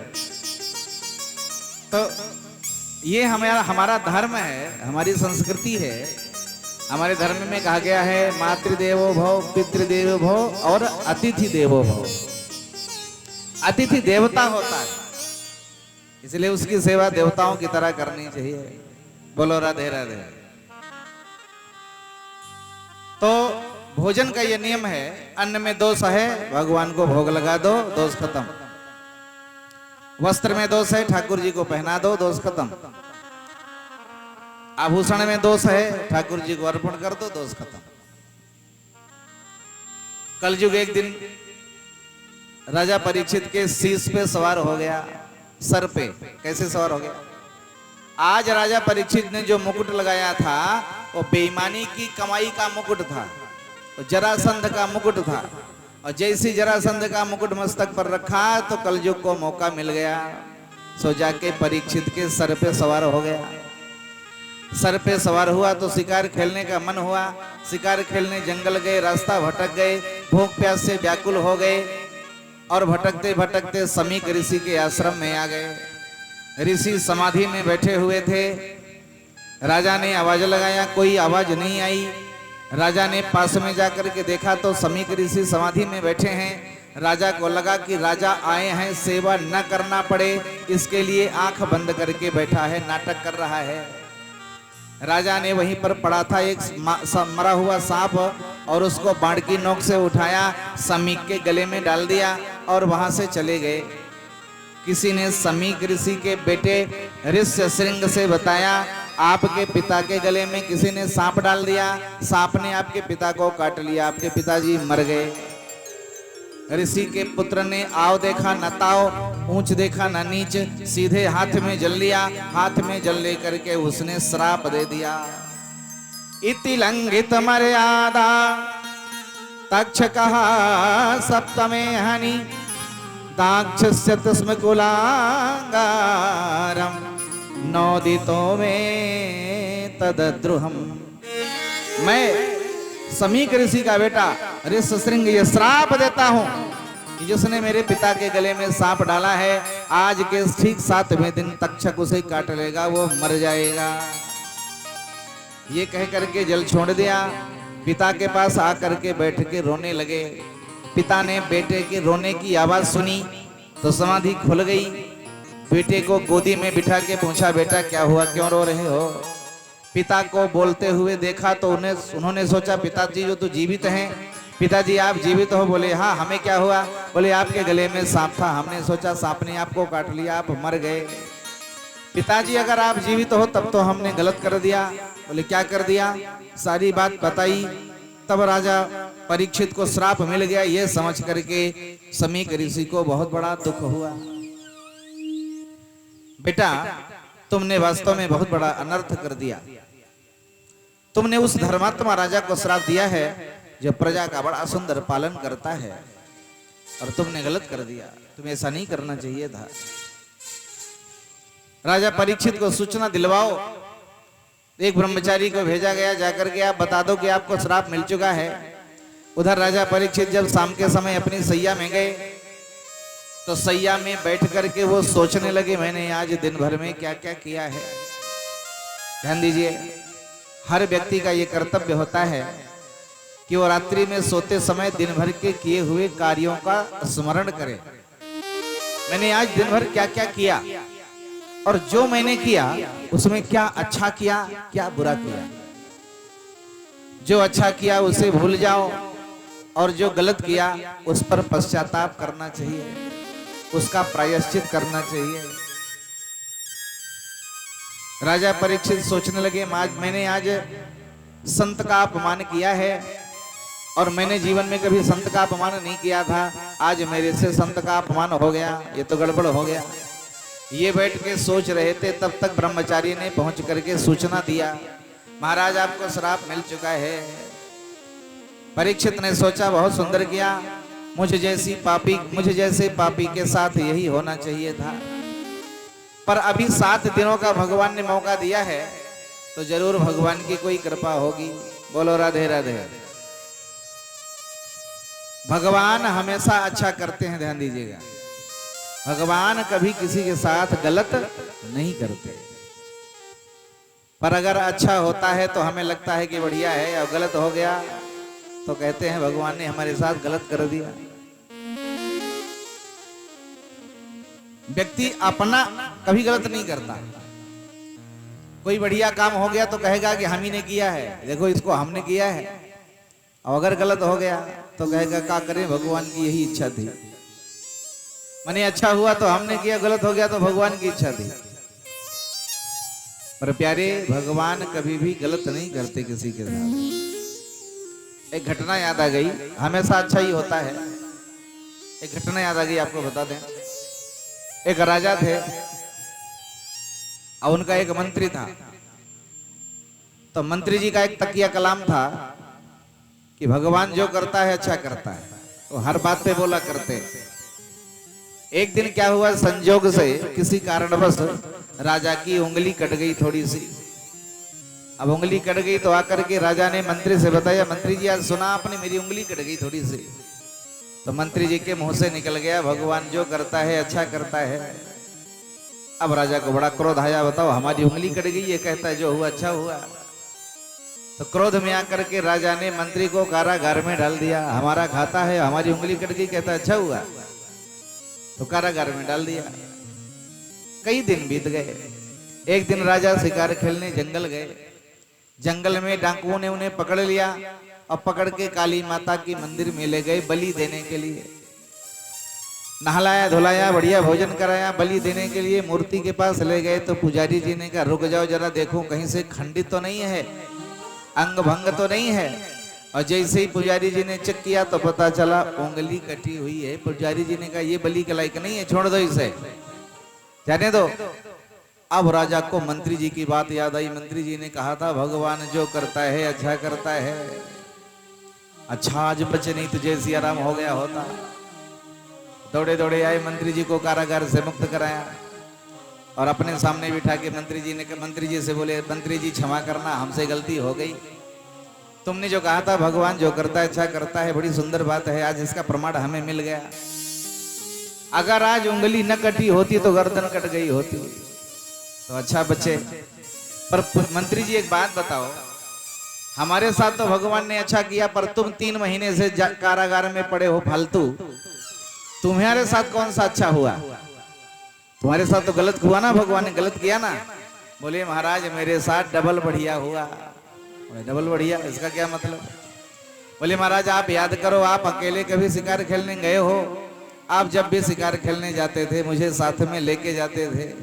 तो ये हमारा धर्म है, हमारी संस्कृति है। हमारे धर्म में कहा गया है मातृदेवो भव, पितृदेवो भव और अतिथि देवो भव। अतिथि देवता होता है, इसलिए उसकी सेवा देवताओं की तरह करनी चाहिए। बोलो राधे राधे। तो भोजन का ये नियम है, अन्न में दोष है भगवान को भोग लगा दो, दोष खत्म। वस्त्र में दोष है ठाकुर जी को पहना दो, दोष खत्म। आभूषण में दोष है ठाकुर जी को अर्पण कर दो, दोष खत्म। कलयुग एक दिन राजा परीक्षित के शीश पे सवार हो गया, सर पे। कैसे सवार हो गया? आज राजा परीक्षित ने जो मुकुट लगाया था वो बेईमानी की कमाई का मुकुट था, वो जरासंध का मुकुट था। और जैसे जरासंध का मुकुट मस्तक पर रखा तो कलयुग को मौका मिल गया, सो जाके परीक्षित के सर पे सवार हो गया। सर पे सवार हुआ तो शिकार खेलने का मन हुआ, शिकार खेलने जंगल गए, रास्ता भटक गए, भूख प्यास से व्याकुल हो गए और भटकते भटकते समीक ऋषि के आश्रम में आ गए। ऋषि समाधि में बैठे हुए थे। राजा ने आवाज लगाया, कोई आवाज नहीं आई। राजा ने पास में जाकर के देखा तो समीक ऋषि समाधि में बैठे हैं। राजा को लगा कि राजा आए हैं, सेवा न करना पड़े, इसके लिए आंख बंद करके बैठा है, नाटक कर रहा है। राजा ने वहीं पर पड़ा था एक मरा हुआ सांप और उसको बाण की नोक से उठाया, समीक के गले में डाल दिया और वहां से चले गए। किसी ने समीक ऋषि के बेटे ऋष्यशृंग से बताया, आपके पिता के गले में किसी ने सांप डाल दिया, सांप ने आपके पिता को काट लिया, आपके पिताजी मर गए। ऋषि के पुत्र ने आओ देखा न ताओ, ऊंच देखा न नीच, सीधे हाथ में जल लिया। हाथ में जल लेकर के उसने श्राप दे दिया। इति लंघित मर्यादा तक्षकः सप्तमे हनि, दाक्षस्य तस्म कुलांगारम, नोदितो में तदद्रुहम। मैं समीक ऋषि का बेटा ऋष्यशृंग ये श्राप देता हूं कि जिसने मेरे पिता के गले में सांप डाला है, आज के ठीक 7वें दिन तक्षक उसे काट लेगा, वो मर जाएगा। ये कह करके जल छोड़ दिया। पिता के पास आकर के बैठ के रोने लगे। पिता ने बेटे के रोने की आवाज सुनी तो समाधि खुल गई। बेटे को गोदी में बिठा के पूछा, बेटा क्या हुआ, क्यों रो रहे हो? पिता को बोलते हुए देखा तो उन्होंने सोचा पिताजी जो तो जीवित हैं। पिताजी आप जीवित हो? बोले हाँ। हमें क्या हुआ? बोले आपके गले में सांप था, हमने सोचा सांप ने आपको काट लिया, आप मर गए। पिताजी अगर आप जीवित हो तब तो हमने गलत कर दिया। बोले क्या कर दिया? सारी बात बताई। तब राजा परीक्षित को श्राप मिल गया। ये समझ करके समीक ऋषि को बहुत बड़ा दुख हुआ। बेटा तुमने वास्तव में बहुत बड़ा अनर्थ कर दिया। तुमने उस धर्मात्मा राजा को श्राप दिया है जो प्रजा का बड़ा सुंदर पालन करता है, और तुमने गलत कर दिया। तुम्हें ऐसा नहीं करना चाहिए था। राजा परीक्षित को सूचना दिलवाओ। एक ब्रह्मचारी को भेजा गया, जाकर के आप बता दो कि आपको श्राप मिल चुका है। उधर राजा परीक्षित जब शाम के समय अपनी सैया में गए तो सैया में बैठ करके वो सोचने लगे, मैंने आज दिन भर में क्या क्या किया है। ध्यान दीजिए, हर व्यक्ति का ये कर्तव्य होता है कि वो रात्रि में सोते समय दिन भर के किए हुए कार्यों का स्मरण करे। मैंने आज दिन भर क्या क्या किया और जो मैंने किया उसमें क्या अच्छा किया, क्या बुरा किया। जो अच्छा किया उसे भूल जाओ और जो गलत किया उस पर पश्चाताप करना चाहिए, उसका प्रायश्चित करना चाहिए। राजा परीक्षित सोचने लगे, मैंने आज संत का अपमान किया है और मैंने जीवन में कभी संत का अपमान नहीं किया था। आज मेरे से संत का अपमान हो गया, ये तो गड़बड़ हो गया। ये बैठ के सोच रहे थे, तब तक ब्रह्मचारी ने पहुंच करके सूचना दिया, महाराज आपको श्राप मिल चुका है। परीक्षित ने सोचा बहुत सुंदर किया, मुझे जैसे पापी के साथ यही होना चाहिए था। पर अभी 7 दिनों का भगवान ने मौका दिया है तो जरूर भगवान की कोई कृपा होगी। बोलो राधे राधे। भगवान हमेशा अच्छा करते हैं, ध्यान दीजिएगा। भगवान कभी किसी के साथ गलत नहीं करते। पर अगर अच्छा होता है तो हमें लगता है कि बढ़िया है, और गलत हो गया तो कहते हैं भगवान ने हमारे साथ गलत कर दिया। व्यक्ति अपना कभी गलत नहीं करता। कोई बढ़िया काम हो गया तो कहेगा कि हम ही ने किया है, देखो इसको हमने किया है। और अगर गलत हो गया तो कहेगा क्या करें, भगवान की यही इच्छा थी। माने अच्छा हुआ तो हमने किया, गलत हो गया तो भगवान की इच्छा थी। पर प्यारे, भगवान कभी भी गलत नहीं करते किसी के साथ। एक घटना याद आ गई, हमेशा अच्छा ही होता है। एक घटना याद आ गई, आपको बता दें। एक राजा थे और उनका एक मंत्री था। तो मंत्री जी का एक तकिया कलाम था कि भगवान जो करता है अच्छा करता है, तो हर बात पे बोला करते। एक दिन क्या हुआ, संजोग से किसी कारणवश राजा की उंगली कट गई थोड़ी सी। अब उंगली कट गई तो आकर के राजा ने मंत्री से बताया, मंत्री जी आज सुना आपने, मेरी उंगली कट गई थोड़ी सी। तो मंत्री जी के मुंह से निकल गया, भगवान जो करता है अच्छा करता है। अब राजा को बड़ा क्रोध आया, बताओ हमारी उंगली कट गई, ये कहता है जो हुआ अच्छा हुआ। तो क्रोध में आकर के राजा ने मंत्री को कारागार में डाल दिया। हमारा खाता है, हमारी उंगली कट गई, कहता अच्छा हुआ, तो कारागार में डाल दिया। कई दिन बीत गए। एक दिन राजा शिकार खेलने जंगल गए। जंगल में डाकुओं ने उन्हें पकड़ लिया और पकड़ के काली माता की मंदिर में ले गए बलि देने के लिए। नहलाया धुलाया, बढ़िया भोजन कराया, बलि देने के लिए मूर्ति के पास ले गए। तो पुजारी जी ने कहा रुक जाओ जरा, देखो कहीं से खंडित तो नहीं है, अंग भंग तो नहीं है। और जैसे ही पुजारी जी ने चेक किया तो पता चला उंगली कटी हुई है। पुजारी जी ने कहा ये बलि के लायक नहीं है, छोड़ दो इसे, जाने दो। अब राजा को मंत्री जी की बात याद आई। मंत्री जी ने कहा था भगवान जो करता है अच्छा करता है। अच्छा आज बचे नहीं तो जय सिया राम हो गया होता। दौड़े दौड़े आए, मंत्री जी को कारागार से मुक्त कराया और अपने सामने बिठा के मंत्री जी से बोले, मंत्री जी क्षमा करना, हमसे गलती हो गई। तुमने जो कहा था भगवान जो करता है अच्छा करता है, बड़ी सुंदर बात है, आज इसका प्रमाण हमें मिल गया। अगर आज उंगली न कटी होती तो गर्दन कट गई होती, तो अच्छा बचे। पर मंत्री जी एक बात बताओ, हमारे साथ तो भगवान ने अच्छा किया, पर तुम 3 महीने से कारागार में पड़े हो फालतू, तुम्हारे साथ कौन सा अच्छा हुआ? तुम्हारे साथ तो गलत हुआ ना, भगवान ने गलत किया ना। बोले महाराज मेरे साथ डबल बढ़िया हुआ। डबल बढ़िया इसका क्या मतलब? बोले महाराज आप याद करो, आप अकेले कभी शिकार खेलने गए हो? आप जब भी शिकार खेलने जाते थे मुझे साथ में लेके जाते थे।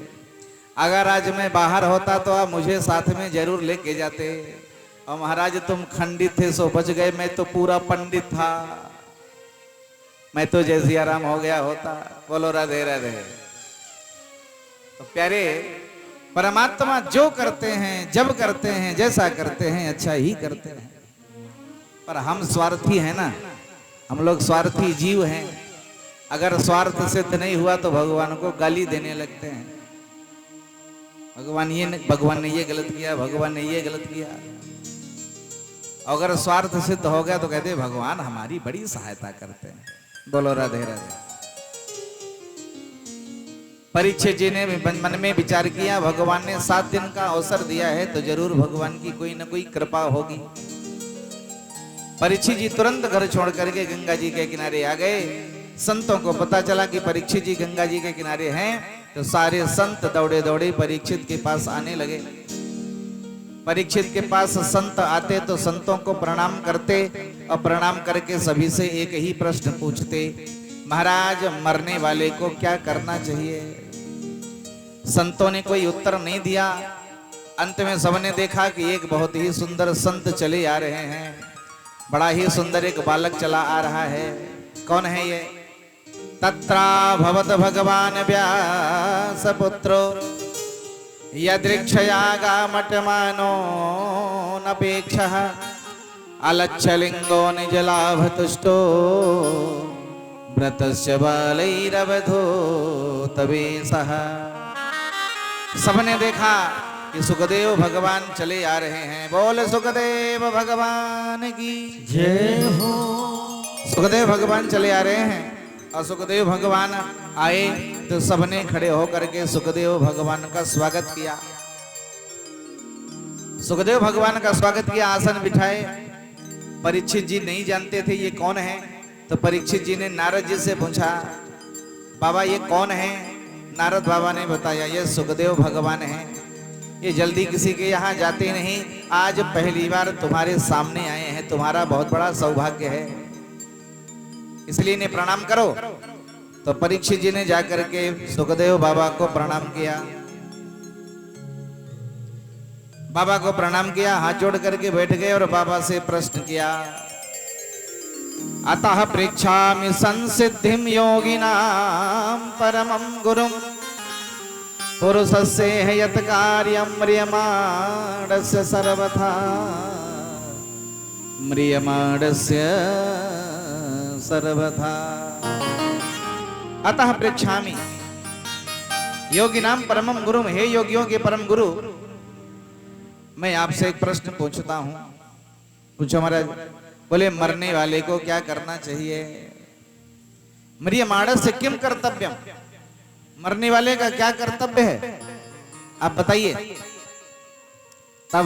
अगर आज मैं बाहर होता तो आप मुझे साथ में जरूर लेके जाते। और महाराज तुम खंडित थे सो बच गए, मैं तो पूरा पंडित था, मैं तो जय सिया राम हो गया होता। बोलो राधे राधे। तो प्यारे, परमात्मा जो करते हैं, जब करते हैं, जैसा करते हैं अच्छा ही करते हैं। पर हम स्वार्थी हैं ना, हम लोग स्वार्थी जीव हैं। अगर स्वार्थ सिद्ध नहीं हुआ तो भगवान को गाली देने लगते हैं। भगवान ने ये गलत किया, भगवान ने ये गलत किया। अगर स्वार्थ सिद्ध हो गया तो कहते भगवान हमारी बड़ी सहायता करते हैं। बोलो राधे राधे। परीक्षित जी ने मन में विचार किया, भगवान ने 7 दिन का अवसर दिया है तो जरूर भगवान की कोई न कोई कृपा होगी। परीक्षित जी तुरंत घर छोड़ करके गंगा जी के किनारे आ गए। संतों को पता चला कि परीक्षित जी गंगा जी के किनारे हैं, तो सारे संत दौड़े दौड़े परीक्षित के पास आने लगे। परीक्षित के पास संत आते तो संतों को प्रणाम करते और प्रणाम करके सभी से एक ही प्रश्न पूछते, महाराज मरने वाले को क्या करना चाहिए? संतों ने कोई उत्तर नहीं दिया। अंत में सबने देखा कि एक बहुत ही सुंदर संत चले आ रहे हैं। बड़ा ही सुंदर एक बालक चला आ रहा है। कौन है ये? तत्रा भवत भगवान व्यास पुत्रो यदृक्षयागामटमानो नपेक्षः अलच्छलिंगो निजलाभतुष्टो व्रतस्य बालैरवधो तवेशः। सबने देखा कि सुखदेव भगवान चले आ रहे हैं। बोल सुखदेव भगवान की जय हो। सुखदेव भगवान चले आ रहे हैं और सुखदेव भगवान आए तो सबने खड़े होकर के सुखदेव भगवान का स्वागत किया। सुखदेव भगवान का स्वागत किया, आसन बिठाए। परीक्षित जी नहीं जानते थे ये कौन है, तो परीक्षित जी ने नारद जी से पूछा, बाबा ये कौन है? नारद बाबा ने बताया ये सुखदेव भगवान हैं, ये जल्दी किसी के यहाँ जाते नहीं, आज पहली बार तुम्हारे सामने आए हैं, तुम्हारा बहुत बड़ा सौभाग्य है, इसलिए इन्हें प्रणाम करो। तो परीक्षित जी ने जाकर के सुखदेव बाबा को प्रणाम किया, बाबा को प्रणाम किया, हाथ जोड़ करके बैठ गए और बाबा से प्रश्न किया, अतः पृच्छामि संसिद्धिं योगिनां परमं गुरुं पुरुषस्य यत् कार्यं म्रियमाणस्य सर्वथा म्रियमाणस्य सर्वथा। अतः पृच्छामि योगिनां परमं गुरुं, हे योगियों के परम गुरु, मैं आपसे एक प्रश्न पूछता हूं। पूछो महाराज। बोले मरने वाले को क्या करना चाहिए? म्रियमाणस्य किम कर्तव्यम, मरने वाले का क्या कर्तव्य है आप बताइए। तब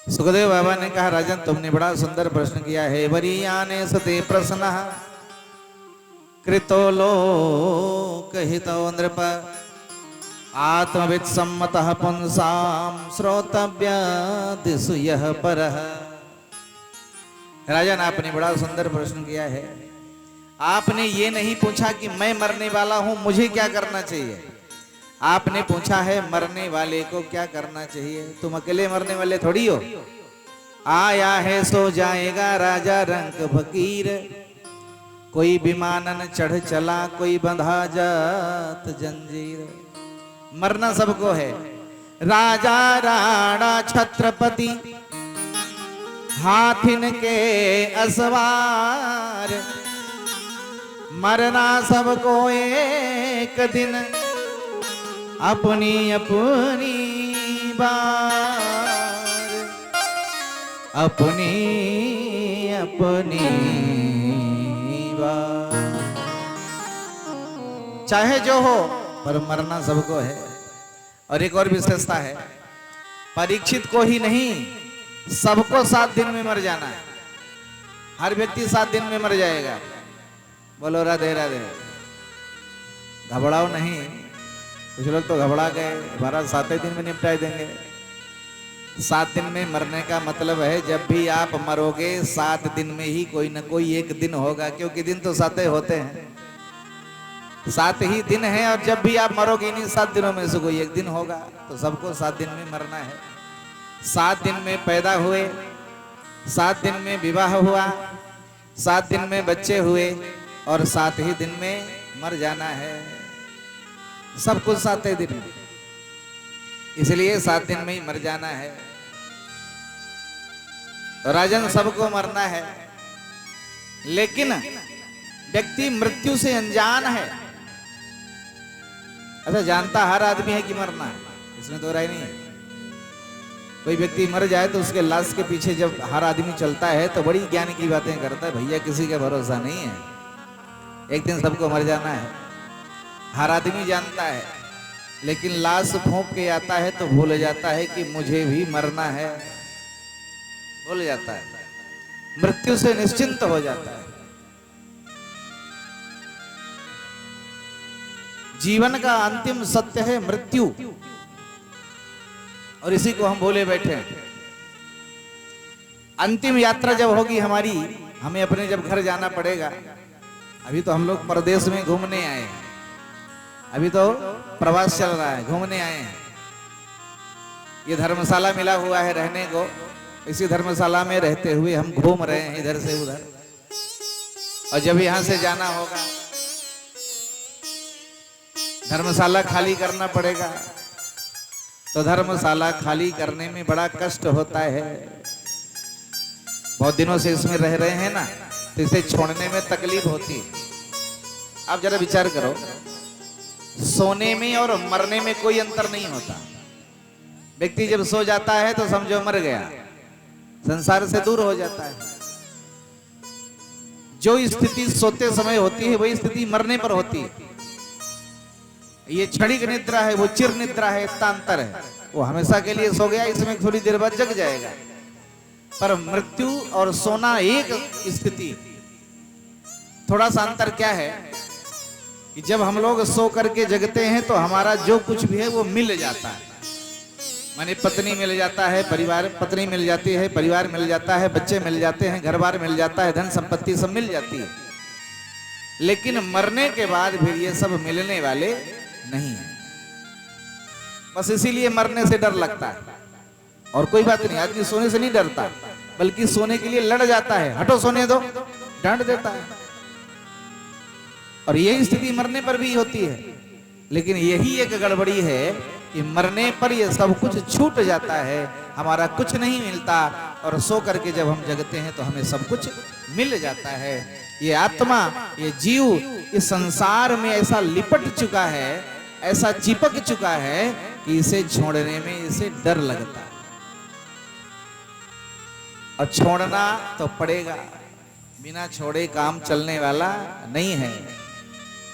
सुखदेव बाबा ने कहा, राजन तुमने बड़ा सुंदर प्रश्न किया है। वरीयाने सते प्रश्न कृतो लोकहितो नृप आत्मविद सम्मतः पुंसाम श्रोतव्यादिषु यः परः। राजन आपने बड़ा सुंदर प्रश्न किया है। आपने ये नहीं पूछा कि मैं मरने वाला हूं मुझे क्या करना चाहिए, आपने पूछा है मरने वाले को क्या करना चाहिए। तुम अकेले मरने वाले थोड़ी हो, आया है सो जाएगा राजा रंग फकीर, कोई विमानन चढ़ चला कोई बंधा जात जंजीर। मरना सबको है, राजा राणा छत्रपति हाथिन के असवार, मरना सबको एक दिन अपनी अपनी बार, अपनी अपनी बार। चाहे जो हो पर मरना सबको है। और एक और विशेषता है, परीक्षित को ही नहीं सबको 7 दिन में मर जाना है। हर व्यक्ति 7 दिन में मर जाएगा। बोलो राधे राधे। घबराओ नहीं, कुछ लोग तो घबरा गए, हमारा 7 दिन में निपटा देंगे। 7 दिन में मरने का मतलब है जब भी आप मरोगे 7 दिन में ही कोई ना कोई एक दिन होगा, क्योंकि दिन तो 7 होते हैं, 7 ही दिन है। और जब भी आप मरोगे इन्हीं 7 दिनों में से कोई एक दिन होगा, तो सबको 7 दिन में मरना है। 7 दिन में पैदा हुए, 7 दिन में विवाह हुआ, 7 दिन में बच्चे हुए और 7 ही दिन में मर जाना है। सब कुछ 7 दिन में, इसलिए 7 दिन में ही मर जाना है। तो राजन सबको मरना है, लेकिन व्यक्ति मृत्यु से अनजान है। अच्छा, जानता हर आदमी है कि मरना है, इसमें तो राय नहीं है। कोई व्यक्ति मर जाए तो उसके लाश के पीछे जब हर आदमी चलता है तो बड़ी ज्ञान की बातें करता है, भैया किसी का भरोसा नहीं है, एक दिन सबको मर जाना है। हर आदमी जानता है, लेकिन लाश फूंक के आता है तो भूल जाता है कि मुझे भी मरना है, भूल जाता है, मृत्यु से निश्चिंत हो जाता है। जीवन का अंतिम सत्य है मृत्यु, और इसी को हम बोले बैठे हैं। अंतिम यात्रा जब होगी हमारी, हमें अपने जब घर जाना पड़ेगा। अभी तो हम लोग परदेश में घूमने आए हैं, अभी तो प्रवास चल रहा है, घूमने आए हैं। ये धर्मशाला मिला हुआ है रहने को, इसी धर्मशाला में रहते हुए हम घूम रहे हैं इधर से उधर। और जब यहाँ से जाना होगा, धर्मशाला खाली करना पड़ेगा, तो धर्मशाला खाली करने में बड़ा कष्ट होता है। बहुत दिनों से इसमें रह रहे हैं ना, तो इसे छोड़ने में तकलीफ होती है। आप जरा विचार करो, सोने में और मरने में कोई अंतर नहीं होता। व्यक्ति जब सो जाता है तो समझो मर गया, संसार से दूर हो जाता है। जो स्थिति सोते समय होती है वही स्थिति मरने पर होती है। ये क्षणिक निद्रा है, वो चिर निद्रा है, इतना अंतर है। वो हमेशा के लिए सो गया, इसमें थोड़ी देर बाद जग जाएगा। पर मृत्यु और सोना एक स्थिति। थोड़ा सा अंतर क्या है, कि जब हम लोग सो करके जगते हैं तो हमारा जो कुछ भी है वो मिल जाता है। माने पत्नी मिल जाता है, परिवार, पत्नी मिल जाती है, परिवार मिल जाता है, बच्चे मिल जाते हैं, घर बार मिल जाता है, धन संपत्ति सब मिल जाती है। लेकिन मरने के बाद फिर ये सब मिलने वाले नहीं है। बस इसीलिए मरने से डर लगता है और कोई बात नहीं। आदमी सोने से नहीं डरता, बल्कि सोने के लिए लड़ जाता है, हटो सोने दो, डांट देता है। और यही स्थिति मरने पर भी होती है। लेकिन यही एक गड़बड़ी है कि मरने पर ये सब कुछ छूट जाता है, हमारा कुछ नहीं मिलता, और सो करके जब हम जगते हैं तो हमें सब कुछ मिल जाता है। ये आत्मा, ये जीव इस संसार में ऐसा लिपट चुका है, ऐसा चिपक चुका है कि इसे छोड़ने में इसे डर लगता है। और छोड़ना तो पड़ेगा, बिना छोड़े काम चलने वाला नहीं है।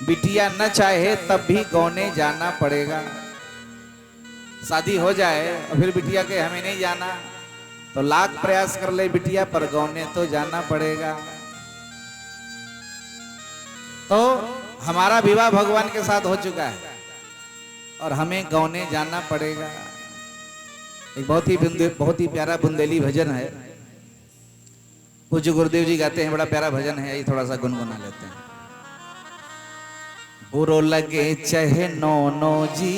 बिटिया न चाहे तब भी गौने जाना पड़ेगा। शादी हो जाए और फिर बिटिया के हमें नहीं जाना, तो लाख प्रयास कर ले बिटिया, पर गौने तो जाना पड़ेगा। तो हमारा विवाह भगवान के साथ हो चुका है और हमें गौने जाना पड़ेगा। एक बहुत ही प्यारा बुंदेली भजन है, पूज्य गुरुदेव जी गाते हैं, बड़ा प्यारा भजन है, ये थोड़ा सा गुनगुना लेते हैं। बुरो लगे चाहे नो नो जी,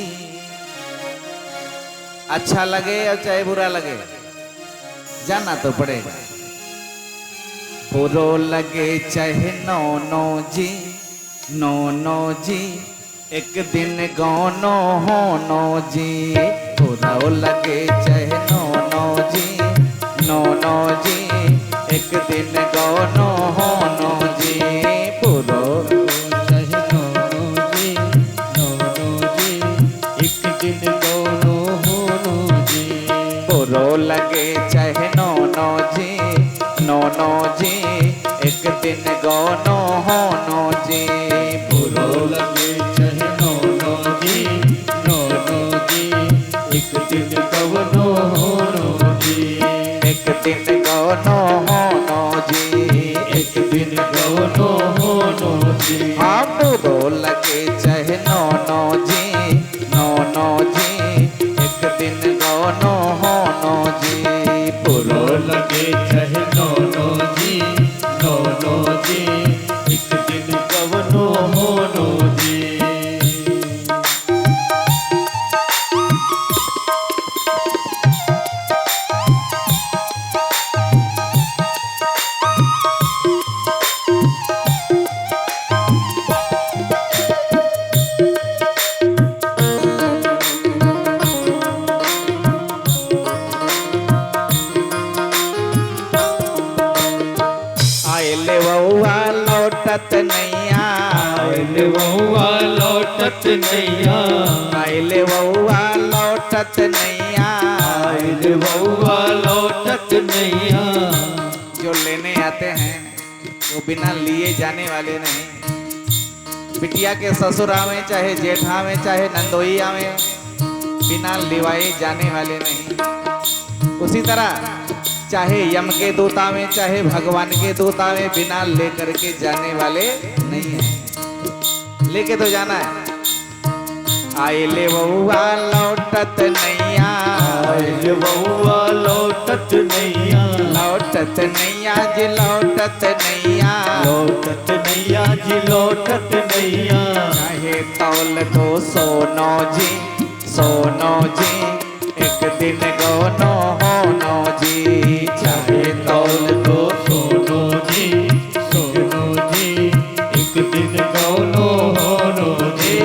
अच्छा लगे और चाहे बुरा लगे, जाना तो पड़ेगा। बुरो लगे चाहे नो नो जी, नो नो जी, एक दिन गौनो हो नो जी। बुरो लगे चाहे नो नो जी, नो नो जी, एक दिन गौनो हो नो जी। बुरो चाहे नो नो जी, नो नो जी, एक दिन गौनो हो नो जी। बुरो लगे चाहे नो नो जी, नो नो जी, एक दिन गौनो हो नो जी। बुरो लगे चाहे नो नो जी, नो नो जी, एक दिन गौनो हो नो जी। एक दिन गौनो हो नो जी, एक दिन गौनो हो नो जी। हाँ बुरो लगे चाहे नो नो जी, नो नो जी, एक दिन गौनो हो नो जी। बुरो लगे चाहे नो नो जी, नो नो जी, एक दिन गौनो हो नो जी। आइले बउआ लौटत नैया, आइले बउआ लौटत नैया, आइले बउआ लौटत नैया। आइले बउआ लौटत नैया। जो लेने आते हैं वो बिना लिए जाने वाले नहीं। बिटिया के ससुर आवे, चाहे जेठा आवे, चाहे नंदोई आवे, बिना लिवाए जाने वाले नहीं। उसी तरह चाहे यम के दूत आवे, चाहे भगवान के दूत आवे, बिना लेकर के जाने वाले नहीं है, लेके तो जाना है। आइले बउआ लौटत नैया, आइले बउआ लौटत नैया, लौटत नैया जी, लौटत नैया। लौटत नैया जी, लौटत नैया। चाहे तौल को सोनो जी, सोनो जी, एक दिन गौनो हो नो जी। चाहे तौल को सोनो जी, सोनो जी, एक दिन गौनो हो नो जी।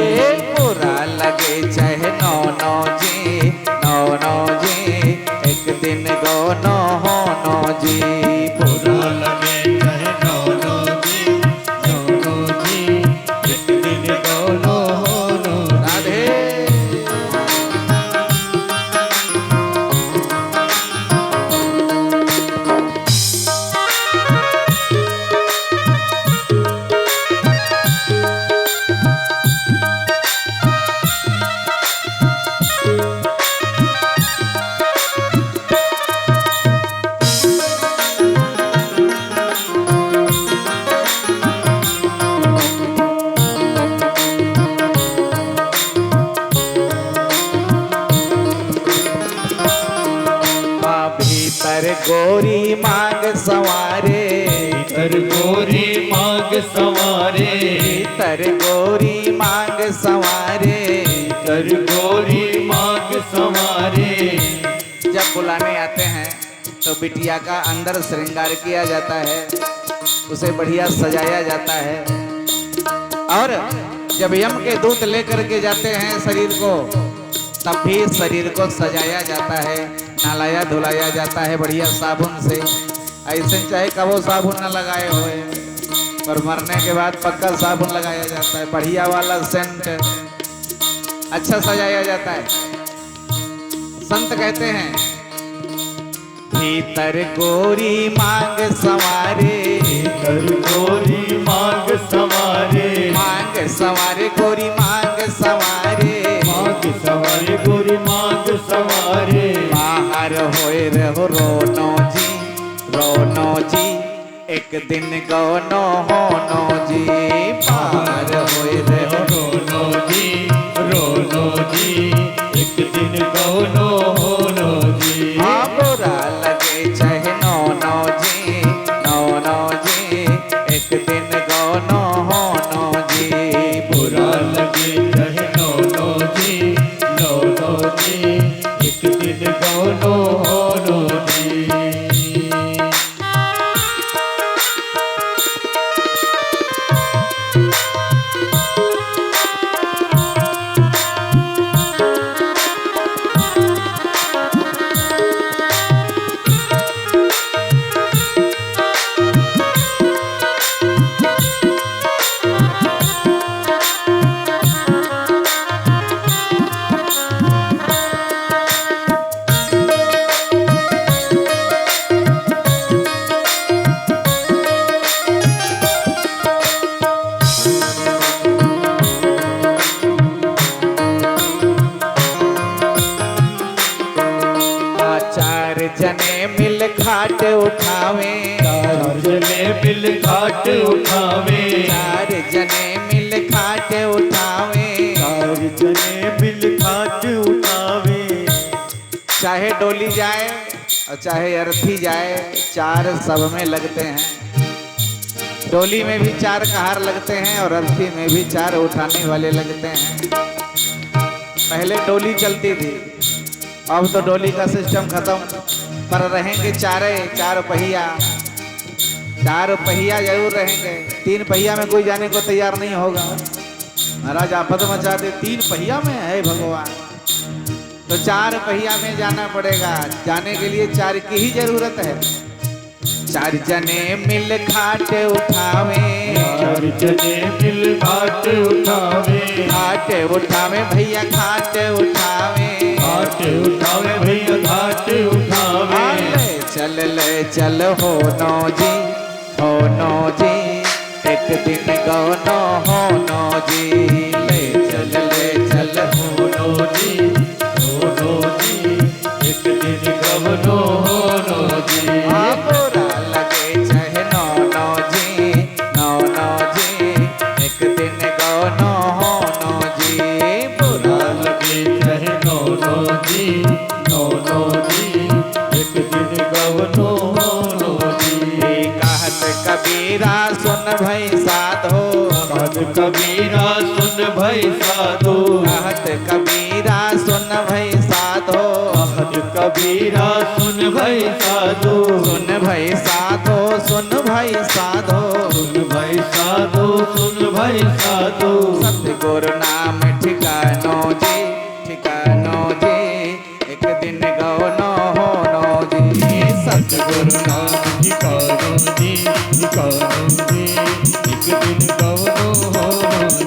बुरा लगे चाहे नो नो जी, नो नो जी, एक दिन गौनो हो नो जी। बुरा लगे चाहे नो नो जी, नो नो जी, एक दिन गौनो हो नो जी। राधे। गोरी मांग संवारे, भीतर गोरी मांग संवारे, भीतर गोरी मांग संवारे। भीतर गोरी मांग संवारे। जब बुलाने आते हैं तो बिटिया का अंदर श्रृंगार किया जाता है, उसे बढ़िया सजाया जाता है। और जब यम के दूत लेकर के जाते हैं शरीर को, तब भी शरीर को सजाया जाता है, नहलाया धुलाया जाता है बढ़िया साबुन से। ऐसे चाहे कबो साबुन न लगाए हुए, पर मरने के बाद पक्का साबुन लगाया जाता है, बढ़िया वाला सेंट, अच्छा सजाया जाता है। संत कहते हैं भीतर गोरी मांग संवारे, भीतर गोरी मांग संवारे, मांग संवारे गोरी मांग संवारे, मांग संवारे गोरी मांग संवारे। बाहर होए रहो रोनो जी, रोनो जी, एक दिन गौनो होनो जी। बाहर होए रहो रोनो जी, रोनो जी, एक दिन गौनो होनो जी। हाँ बुरा लगे चाहे नौनो जी, नौनो जी, एक दिन गौनो होनो जी। बुरा लगे चाहे नौनो जी, नौनो जी, एक दिन गौनो होनो जी। चार जने मिल खाट उठावे, चार जने मिल घाट उठावे, चार जने मिल खाट उठावे। चार जने मिल घाट उठावे। चाहे डोली जाए और चाहे अर्थी जाए, चार सब में लगते हैं। डोली में भी चार कहार लगते हैं और अर्थी में भी चार उठाने वाले लगते हैं। पहले डोली चलती थी, अब तो डोली का सिस्टम खत्म, पर रहेंगे चार पहिया। चार पहिया जरूर रहेंगे, तीन पहिया में कोई जाने को तैयार नहीं होगा। महाराज आफत मचा दे, तीन पहिया में है भगवान, तो चार पहिया में जाना पड़ेगा। जाने के लिए चार की ही जरूरत है। चार जने मिल खाट उठावे, चार जने मिल घाट उठावे, खाट उठावे भैया खाट उठावे। घाट उठावे भैया घाट उठावे। ले चल हो नो जी, हो नो जी, एक दिन गौनो हो नो जी। ले चल हो नो जी, हो नो जी, एक दिन गवनो हो नो जी। बुरा लगे चाहे नो नो जी, नो नो जी, एक दिन गौनो हो नो जी। बुरा लगे चाहे नौनो जी, नौनो जी, एक दिन गवनो होनो जी। कहत कबीरा सुन भई साधो, कहत कबीरा सुन भई साधो, कहत कबीरा सुन भई साधो, कहत कबीरा सुन भई साधो, सुन भई साधो, सुन भई साधो, सुन भई साधो, सुन भई साधो। सतगुरु नाम ठिकानो जी, ठिकानो जी, एक दिन गौनो होनो जी। सतगुरु नाम ठिकानो जी, ठिकानो जी, एक दिन गवनो होनो जी।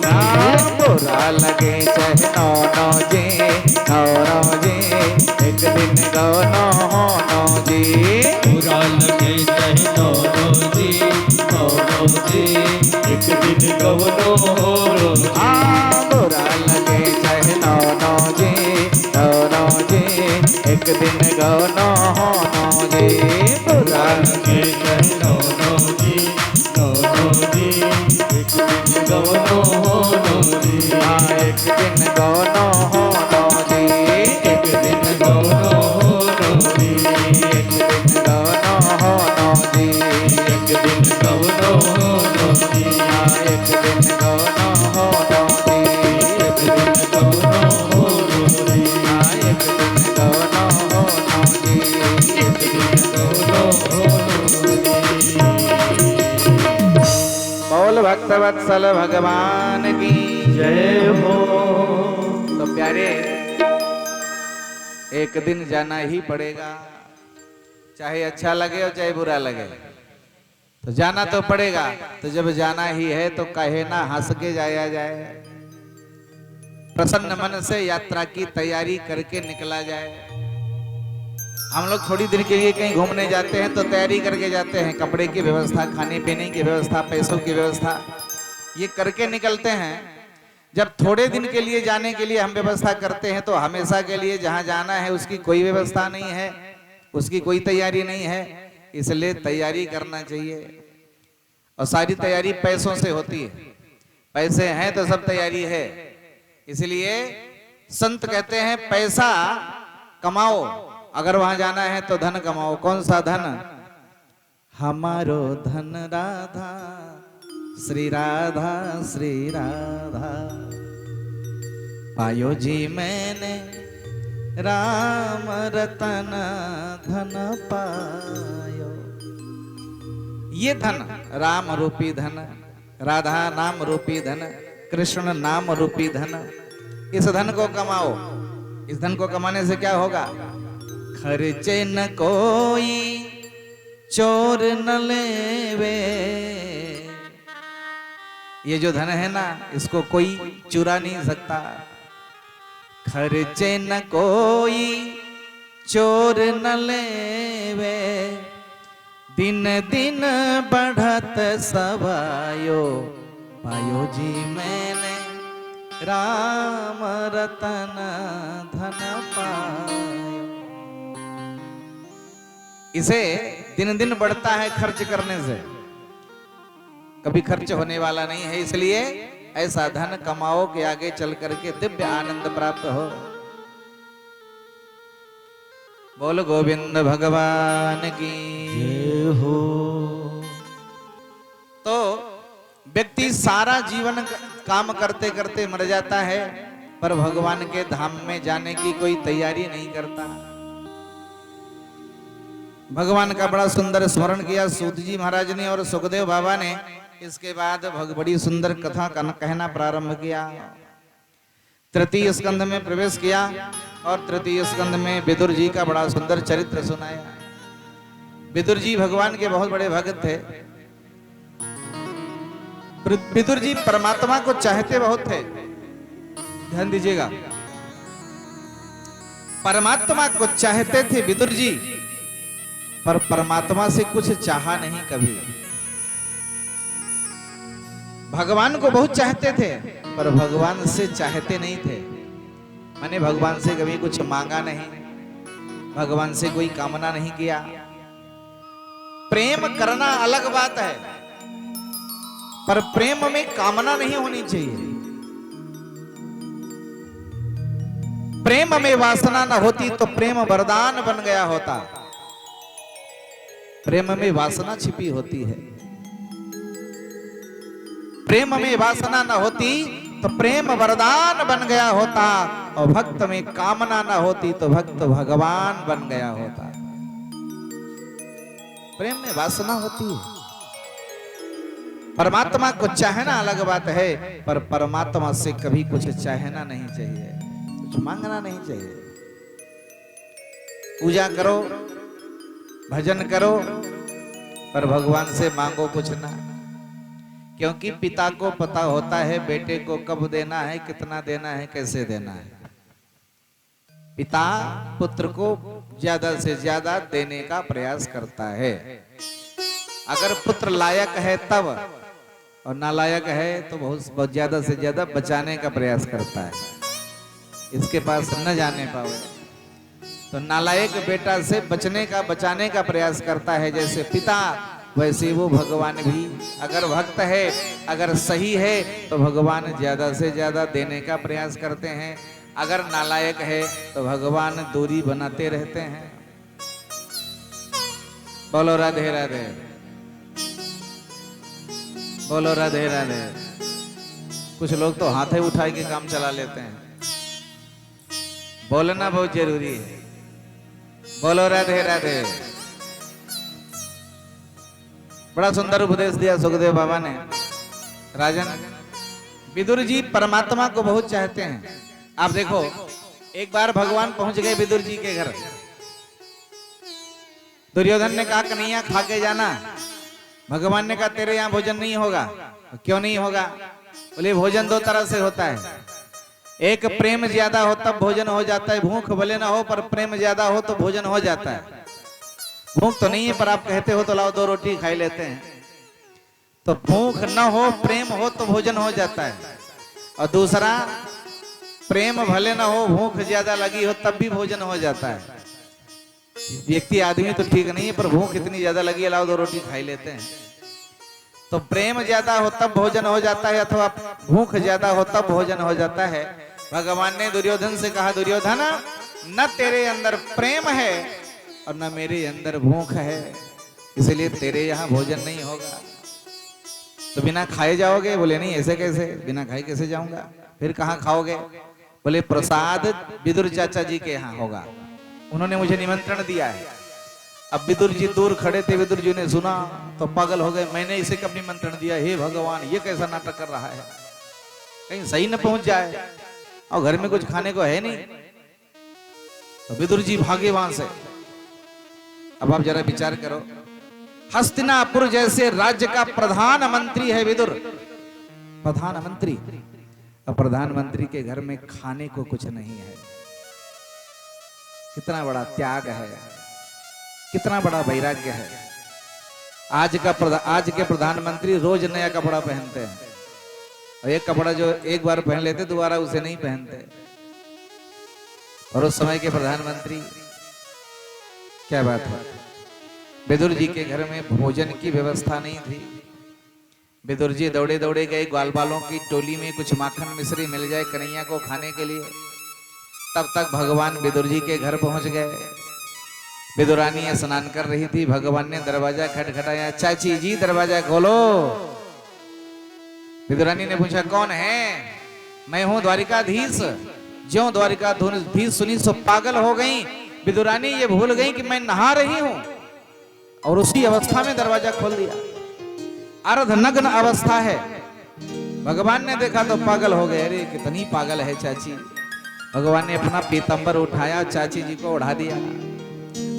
बुरा लगे चाहे नौनो जी, नौनो जी, एक दिन गौनो होनो जी। बुरा लगे चाहे नौनो जी, नौनो जी, एक दिन गवनो होनो जी। बुरा लगे चाहे नौनो जी, नौनो जी, एक दिन गौनो होनो जी। बुरा लगे चाहे नौनो जी, नौनो जी, एक दिन गवनो होनो जी। एक दिन गौनो होनो जी, एक दिन गवनो होनो जी। एक दिन गौनो भक्तवत्सल भगवान की जय हो। तो प्यारे, एक दिन जाना ही पड़ेगा, चाहे अच्छा लगे और चाहे बुरा लगे, तो जाना तो पड़ेगा। तो जब जाना ही है तो कहे ना हंस के जाया जाए, प्रसन्न मन से यात्रा की तैयारी करके निकला जाए। हम लोग थोड़ी देर के लिए कहीं घूमने जाते हैं तो तैयारी करके जाते हैं, कपड़े की व्यवस्था, खाने पीने की व्यवस्था, पैसों की व्यवस्था, ये करके निकलते हैं। जब थोड़े दिन के लिए जाने के लिए हम व्यवस्था करते हैं तो हमेशा के लिए जहां जाना है उसकी कोई व्यवस्था नहीं है, उसकी कोई तैयारी नहीं है। इसलिए तैयारी करना चाहिए, और सारी तैयारी पैसों से होती है। पैसे हैं तो सब तैयारी है। इसलिए संत कहते हैं पैसा कमाओ, अगर वहां जाना है तो धन कमाओ। कौन सा धन? हमारो धन राधा, श्री राधा श्री राधा, पायो जी मैंने राम रतन धन पायो। ये धन राम रूपी धन, राधा नाम रूपी धन, कृष्ण नाम रूपी धन, इस धन को कमाओ। इस धन को कमाने से क्या होगा? खर्चे न कोई चोर न लेवे। ये जो धन है ना, इसको कोई चुरा नहीं सकता। खर्चे न कोई चोर न लेवे, दिन दिन बढ़त सवायो, पायो जी मैंने राम रतन धन पायो। इसे दिन दिन बढ़ता है खर्च करने से, कभी खर्च होने वाला नहीं है। इसलिए ऐसा धन कमाओ कि आगे चल करके दिव्य आनंद प्राप्त हो। बोल गोविंद भगवान की जय हो। तो व्यक्ति सारा जीवन काम करते करते मर जाता है, पर भगवान के धाम में जाने की कोई तैयारी नहीं करता। भगवान का बड़ा सुंदर स्मरण किया सूत जी महाराज ने और सुखदेव बाबा ने। इसके बाद बड़ी सुंदर कथा कहना प्रारंभ किया। तृतीय स्कंध में प्रवेश किया और तृतीय स्कंध में विदुर जी का बड़ा सुंदर चरित्र सुनाया। विदुर जी भगवान के बहुत बड़े भक्त थे। विदुर जी परमात्मा को चाहते बहुत थे, ध्यान दीजिएगा। परमात्मा को चाहते थे विदुर जी, पर परमात्मा से कुछ चाहा नहीं कभी। भगवान को बहुत चाहते थे, पर भगवान से चाहते नहीं थे। मैंने भगवान से कभी कुछ मांगा नहीं, भगवान से कोई कामना नहीं किया। प्रेम करना अलग बात है, पर प्रेम में कामना नहीं होनी चाहिए। प्रेम में वासना न होती तो प्रेम वरदान बन गया होता। प्रेम में वासना छिपी होती है। प्रेम में वासना न होती तो प्रेम वरदान बन गया होता, और भक्त में कामना न होती तो भक्त भगवान बन गया होता। प्रेम में वासना होती है। परमात्मा को चाहना अलग बात है, पर परमात्मा से कभी कुछ चाहना नहीं चाहिए, कुछ मांगना नहीं चाहिए। पूजा करो, भजन करो, पर भगवान से मांगो कुछ ना, क्योंकि पिता को पता होता है बेटे को कब देना है, कितना देना है, कैसे देना है। पिता पुत्र को ज्यादा से ज्यादा देने का प्रयास करता है। अगर पुत्र लायक है तब, और नालायक है तो बहुत ज्यादा से ज्यादा बचाने का प्रयास करता है, इसके पास न जाने पावे। तो नालायक बेटा से बचाने का प्रयास करता है। जैसे पिता, वैसे वो भगवान भी। अगर भक्त है, अगर सही है, तो भगवान ज्यादा से ज्यादा देने का प्रयास करते हैं। अगर नालायक है तो भगवान दूरी बनाते रहते हैं। बोलो राधे राधे, बोलो राधे राधे। कुछ लोग तो हाथे उठा के काम चला लेते हैं। बोलना बहुत जरूरी है। बोलो राधे राधे। बड़ा सुंदर उपदेश दिया सुखदेव बाबा ने। राजन, विदुर जी परमात्मा को बहुत चाहते हैं। आप देखो, एक बार भगवान पहुंच गए विदुर जी के घर। दुर्योधन ने कहा कन्हैया खा के जाना। भगवान ने कहा तेरे यहाँ भोजन नहीं होगा। क्यों नहीं होगा? बोले भोजन दो तरह से होता है, एक प्रेम ज्यादा हो तब भोजन हो जाता है, भूख भले ना हो पर प्रेम ज्यादा हो तो भोजन हो जाता है। भूख तो नहीं है पर आप कहते हो तो लाओ 2 रोटी खाई लेते हैं। तो भूख न हो प्रेम हो तो भोजन हो जाता है। और दूसरा, प्रेम भले ना हो भूख ज्यादा लगी हो तब भी भोजन हो जाता है। व्यक्ति आदमी तो ठीक नहीं है पर भूख इतनी ज्यादा लगी है, लाओ 2 रोटी खाई लेते हैं। तो प्रेम ज्यादा हो तब भोजन हो जाता है, अथवा भूख ज्यादा हो तब भोजन हो जाता है। भगवान ने दुर्योधन से कहा, दुर्योधन न तेरे अंदर प्रेम है और न मेरे अंदर भूख है, इसलिए तेरे यहाँ भोजन नहीं होगा। तो बिना खाए जाओगे? बोले नहीं, ऐसे कैसे, बिना खाए कैसे जाऊंगा? फिर कहाँ खाओगे? बोले प्रसाद विदुर चाचा जी के यहाँ होगा, उन्होंने मुझे निमंत्रण दिया है। अब विदुर जी दूर खड़े थे, विदुर जी ने सुना तो पागल हो गए, मैंने इसे कब निमंत्रण दिया? हे भगवान, ये कैसा नाटक कर रहा है, कहीं सही न पहुंच जाए और घर में कुछ खाने को है नहीं। तो विदुर जी भागे वहां से। अब आप जरा विचार करो, हस्तिनापुर जैसे राज्य का प्रधानमंत्री है विदुर, प्रधानमंत्री, और प्रधानमंत्री के घर में खाने को कुछ नहीं है। कितना बड़ा त्याग है, कितना बड़ा वैराग्य है। आज के प्रधानमंत्री रोज नया कपड़ा पहनते हैं और एक कपड़ा जो एक बार पहन लेते दोबारा उसे नहीं पहनते। और उस समय के प्रधानमंत्री, क्या बात है, विदुर जी के घर में भोजन की व्यवस्था नहीं थी। विदुर जी दौड़े दौड़े गए, ग्वाल बालों की टोली में कुछ माखन मिश्री मिल जाए कन्हैया को खाने के लिए। तब तक भगवान विदुर जी के घर पहुंच गए। विदुरानी स्नान कर रही थी, भगवान ने दरवाजा खटखटाया, चाची जी दरवाजा खोलो। विदुरानी ने पूछा कौन है? मैं हूं द्वारिकाधीश। ज्यों द्वारिकाधीश सुनी सो पागल हो गई। विदुरानी ये भूल गई कि मैं नहा रही हूं और उसी अवस्था में दरवाजा खोल दिया। अर्धनग्न अवस्था है। भगवान ने देखा तो पागल हो गए, अरे कितनी पागल है चाची। भगवान ने अपना पीतंबर उठाया, चाची जी को उड़ा दिया,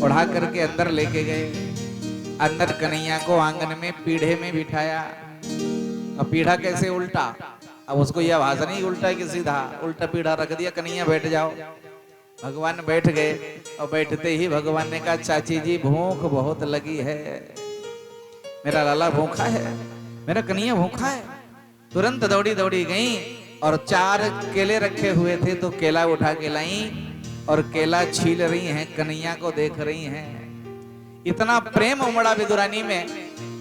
उड़ा करके अंदर लेके गए। अंदर कन्हैया को आंगन में पीढ़े में बिठाया। अब पीढ़ा कैसे उल्टा? अब उसको यह आवाज नहीं उल्टा कि सीधा, उल्टा पीढ़ा रख दिया, कन्हैया बैठ जाओ। भगवान बैठ गए और बैठते ही भगवान ने कहा चाची जी भूख बहुत लगी है, मेरा लाला भूखा है, मेरा कन्हैया भूखा है। तुरंत दौड़ी दौड़ी गई और 4 केले रखे हुए थे तो केला उठा के लाई और केला छील रही हैं, कन्हैया को देख रही हैं। इतना प्रेम उमड़ा विदुरानी में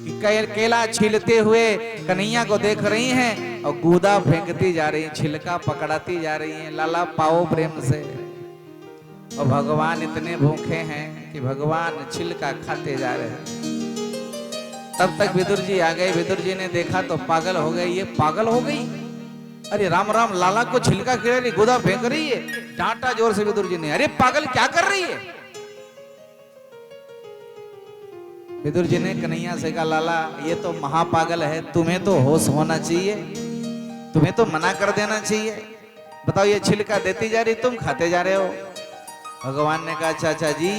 कि केला छीलते हुए कन्हैया को देख रही हैं और गूदा फेंकती जा रही, छिलका पकड़ाती जा रही हैं, लाला पाओ प्रेम से। और भगवान इतने भूखे हैं कि भगवान छिलका खाते जा रहे हैं। तब तक विदुर जी आ गए। विदुर जी ने देखा तो पागल हो गए, ये पागल हो गई, अरे राम राम, लाला को छिलका खिला रही, गुदा फेंक रही है। डांटा जोर से विदुर जी ने, अरे पागल क्या कर रही है? विदुर जी ने कन्हैया से कहा लाला ये तो महापागल है, तुम्हें तो होश होना चाहिए, तुम्हें तो मना कर देना चाहिए। बताओ ये छिलका देती जा रही, तुम खाते जा रहे हो। भगवान ने कहा चाचा जी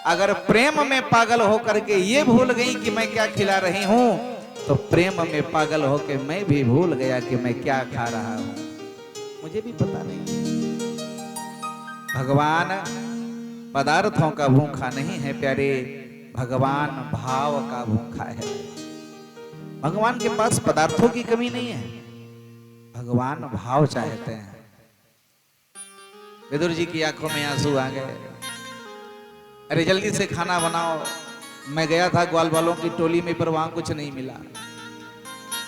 अगर प्रेम में पागल होकर के ये भूल गई कि मैं क्या खिला रही हूं, तो प्रेम में पागल होकर मैं भी भूल गया कि मैं क्या खा रहा हूं, मुझे भी पता नहीं। भगवान पदार्थों का भूखा नहीं है प्यारे, भगवान भाव का भूखा है। भगवान के पास पदार्थों की कमी नहीं है, भगवान भाव चाहते हैं। विदुर जी की आंखों में आंसू आ गए, अरे जल्दी से खाना बनाओ। मैं गया था ग्वाल वालों की टोली में पर वहां कुछ नहीं मिला।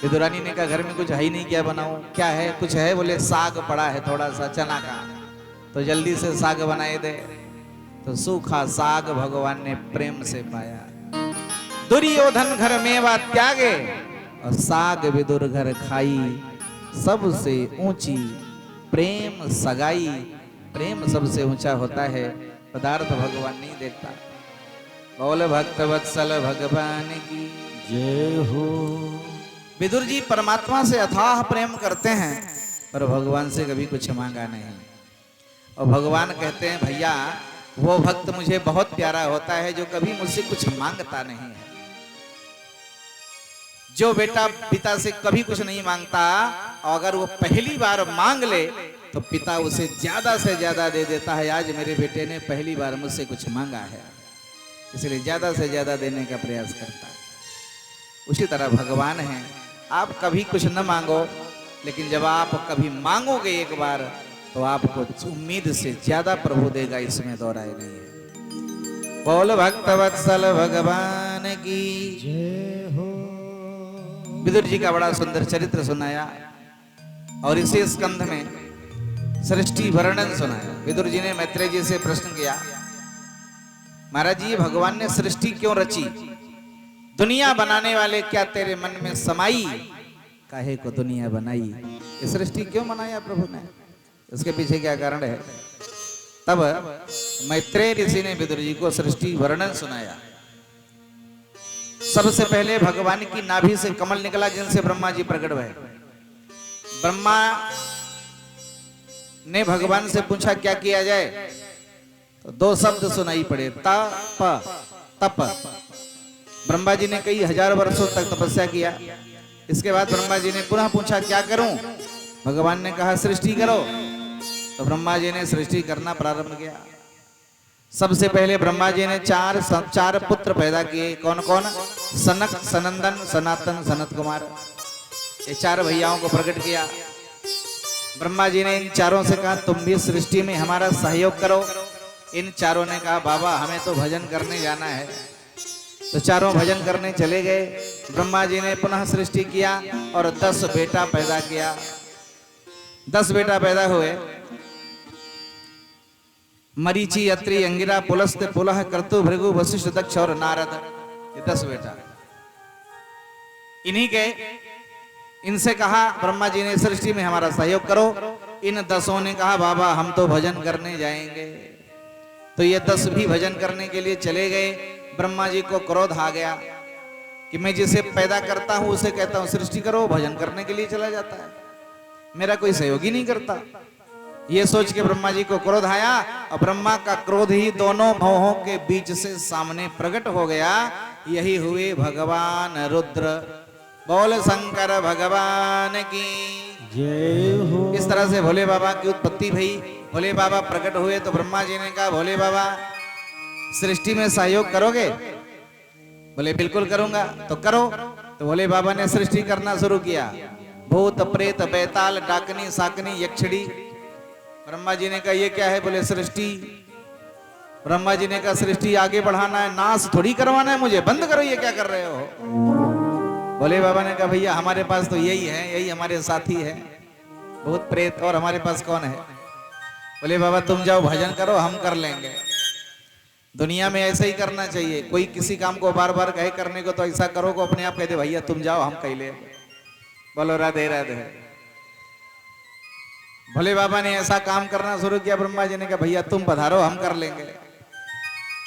विदुरानी ने कहा घर में कुछ है ही नहीं, क्या बनाऊं? क्या है? कुछ है? बोले साग पड़ा है थोड़ा सा चना का, तो जल्दी से साग बनाए दे। तो सूखा साग भगवान ने प्रेम से पाया। दुर्योधन घर मेवा त्यागे और साग विदुर घर खाई, सबसे ऊंची प्रेम सगाई। प्रेम सबसे ऊंचा होता है, पदार्थ भगवान नहीं देखता। बोल भक्त वत्सल भगवान की जय हो। विदुर जी परमात्मा से अथाह प्रेम करते हैं पर भगवान से कभी कुछ मांगा नहीं। और भगवान कहते हैं भैया वो भक्त मुझे बहुत प्यारा होता है जो कभी मुझसे कुछ मांगता नहीं है। जो बेटा पिता से कभी कुछ नहीं मांगता और अगर वो पहली बार मांग ले तो पिता उसे ज्यादा से ज्यादा दे देता है। आज मेरे बेटे ने पहली बार मुझसे कुछ मांगा है, इसलिए ज्यादा से ज्यादा देने का प्रयास करता है। उसी तरह भगवान है, आप कभी कुछ न मांगो, लेकिन जब आप कभी मांगोगे एक बार तो आपको उम्मीद से ज्यादा प्रभु देगा, इसमें दो राय नहीं है। बोल भक्तवत्सल भगवान की जय हो। विदुर जी का बड़ा सुंदर चरित्र सुनाया और इसी स्कंध में सृष्टि वर्णन सुनाया। विदुर जी ने मैत्रेय जी से प्रश्न किया, महाराज जी भगवान ने सृष्टि क्यों रची? दुनिया बनाने वाले क्या तेरे मन में समाई? काहे को दुनिया बनाई? ये सृष्टि क्यों बनाया प्रभु ने? इसके पीछे क्या कारण है? तब मैत्रेय ऋषि ने विदुर जी को सृष्टि वर्णन सुनाया। सबसे पहले भगवान की नाभि से कमल निकला जिनसे ब्रह्मा जी प्रकट हुए। ब्रह्मा ने भगवान से पूछा क्या किया जाए, तो दो शब्द सुनाई पड़े, तप। ब्रह्मा जी ने कई हजार वर्षों तक तपस्या किया। इसके बाद ब्रह्मा जी ने पुनः पूछा क्या करूं? भगवान ने कहा सृष्टि करो। तो ब्रह्मा जी ने सृष्टि करना प्रारंभ किया। सबसे पहले ब्रह्मा जी ने चार पुत्र पैदा किए। कौन कौन? सनक, सनंदन, सनातन, सनत कुमार। ये चार भैयाओं को प्रकट किया। ब्रह्मा जी ने इन चारों से कहा तुम भी सृष्टि में हमारा सहयोग करो। इन चारों ने कहा बाबा हमें तो भजन करने जाना है। तो चारों भजन करने चले गए। ब्रह्मा जी ने पुनः सृष्टि किया और 10 बेटा पैदा किया। 10 बेटा पैदा हुए। मरीचि, अत्रि, अंगिरा, पुलस्त्य, पुलह, क्रतु, भृगु, वशिष्ठ, दक्ष और नारद। ये 10 बेटा। इन्हीं के इनसे कहा ब्रह्मा जी ने सृष्टि में हमारा सहयोग करो। इन 10 ने कहा बाबा हम तो भजन करने जाएंगे। तो ये 10 भी भजन करने के लिए चले गए। ब्रह्मा जी को क्रोध आ गया कि मैं जिसे पैदा करता हूं उसे कहता हूं सृष्टि करो, भजन करने के लिए चला जाता है, मेरा कोई सहयोग ही नहीं करता। ये सोच के ब्रह्मा जी को क्रोध आया और ब्रह्मा का क्रोध ही दोनों भवों के बीच से सामने प्रकट हो गया। यही हुए भगवान रुद्र। बोल शंकर भगवान की जय हो। इस तरह से भोले बाबा की उत्पत्ति भई। भोले बाबा प्रकट हुए तो ब्रह्मा जी ने कहा भोले बाबा सृष्टि में सहयोग करोगे? बोले बिल्कुल करूंगा। तो करो। तो भोले बाबा ने सृष्टि करना शुरू किया। भूत, प्रेत, बैताल, डाकनी, साकनी, यक्षिणी। ब्रह्मा जी ने कहा ये क्या है? बोले सृष्टि। ब्रह्मा जी ने कहा सृष्टि आगे बढ़ाना है, नाश थोड़ी करवाना है मुझे, बंद करो, ये क्या कर रहे हो? भोले बाबा ने कहा भैया हमारे पास तो यही है, यही हमारे साथी है भूत प्रेत, और हमारे पास कौन है? बोले बाबा तुम जाओ भजन करो, हम कर लेंगे। दुनिया में ऐसा ही करना चाहिए। कोई किसी काम को बार बार कहे करने को तो ऐसा करो को अपने आप कहते भैया तुम जाओ हम कह ले। बोलो राधे राधे। भोले बाबा ने ऐसा काम करना शुरू किया। ब्रह्मा जी ने कहा भैया तुम पधारो, हम कर लेंगे।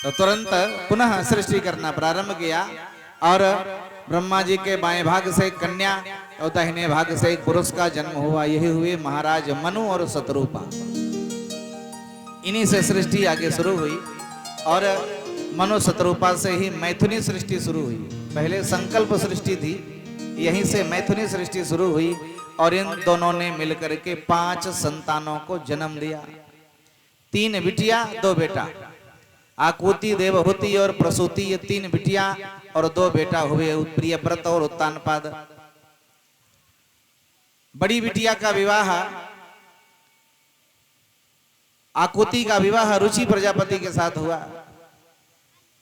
तो तुरंत पुनः सृष्टि करना प्रारंभ किया और ब्रह्मा जी के बाएं भाग से कन्या और दाहिने भाग से एक पुरुष का जन्म हुआ। यही हुए महाराज मनु और शतरूपा। इन्हीं से सृष्टि आगे शुरू हुई और मनु शतरूपा से ही मैथुनी सृष्टि शुरू हुई। पहले संकल्प सृष्टि थी, यहीं से मैथुनी सृष्टि शुरू हुई और इन दोनों ने मिलकर के 5 संतानों को जन्म दिया। 3 बिटिया 2 बेटा। आकुति, देवहूति और प्रसूति, ये 3 बिटिया और 2 बेटा हुए, प्रियव्रत और उत्तानपाद। बड़ी बिटिया का विवाह, आकुति का विवाह रुचि प्रजापति के साथ हुआ।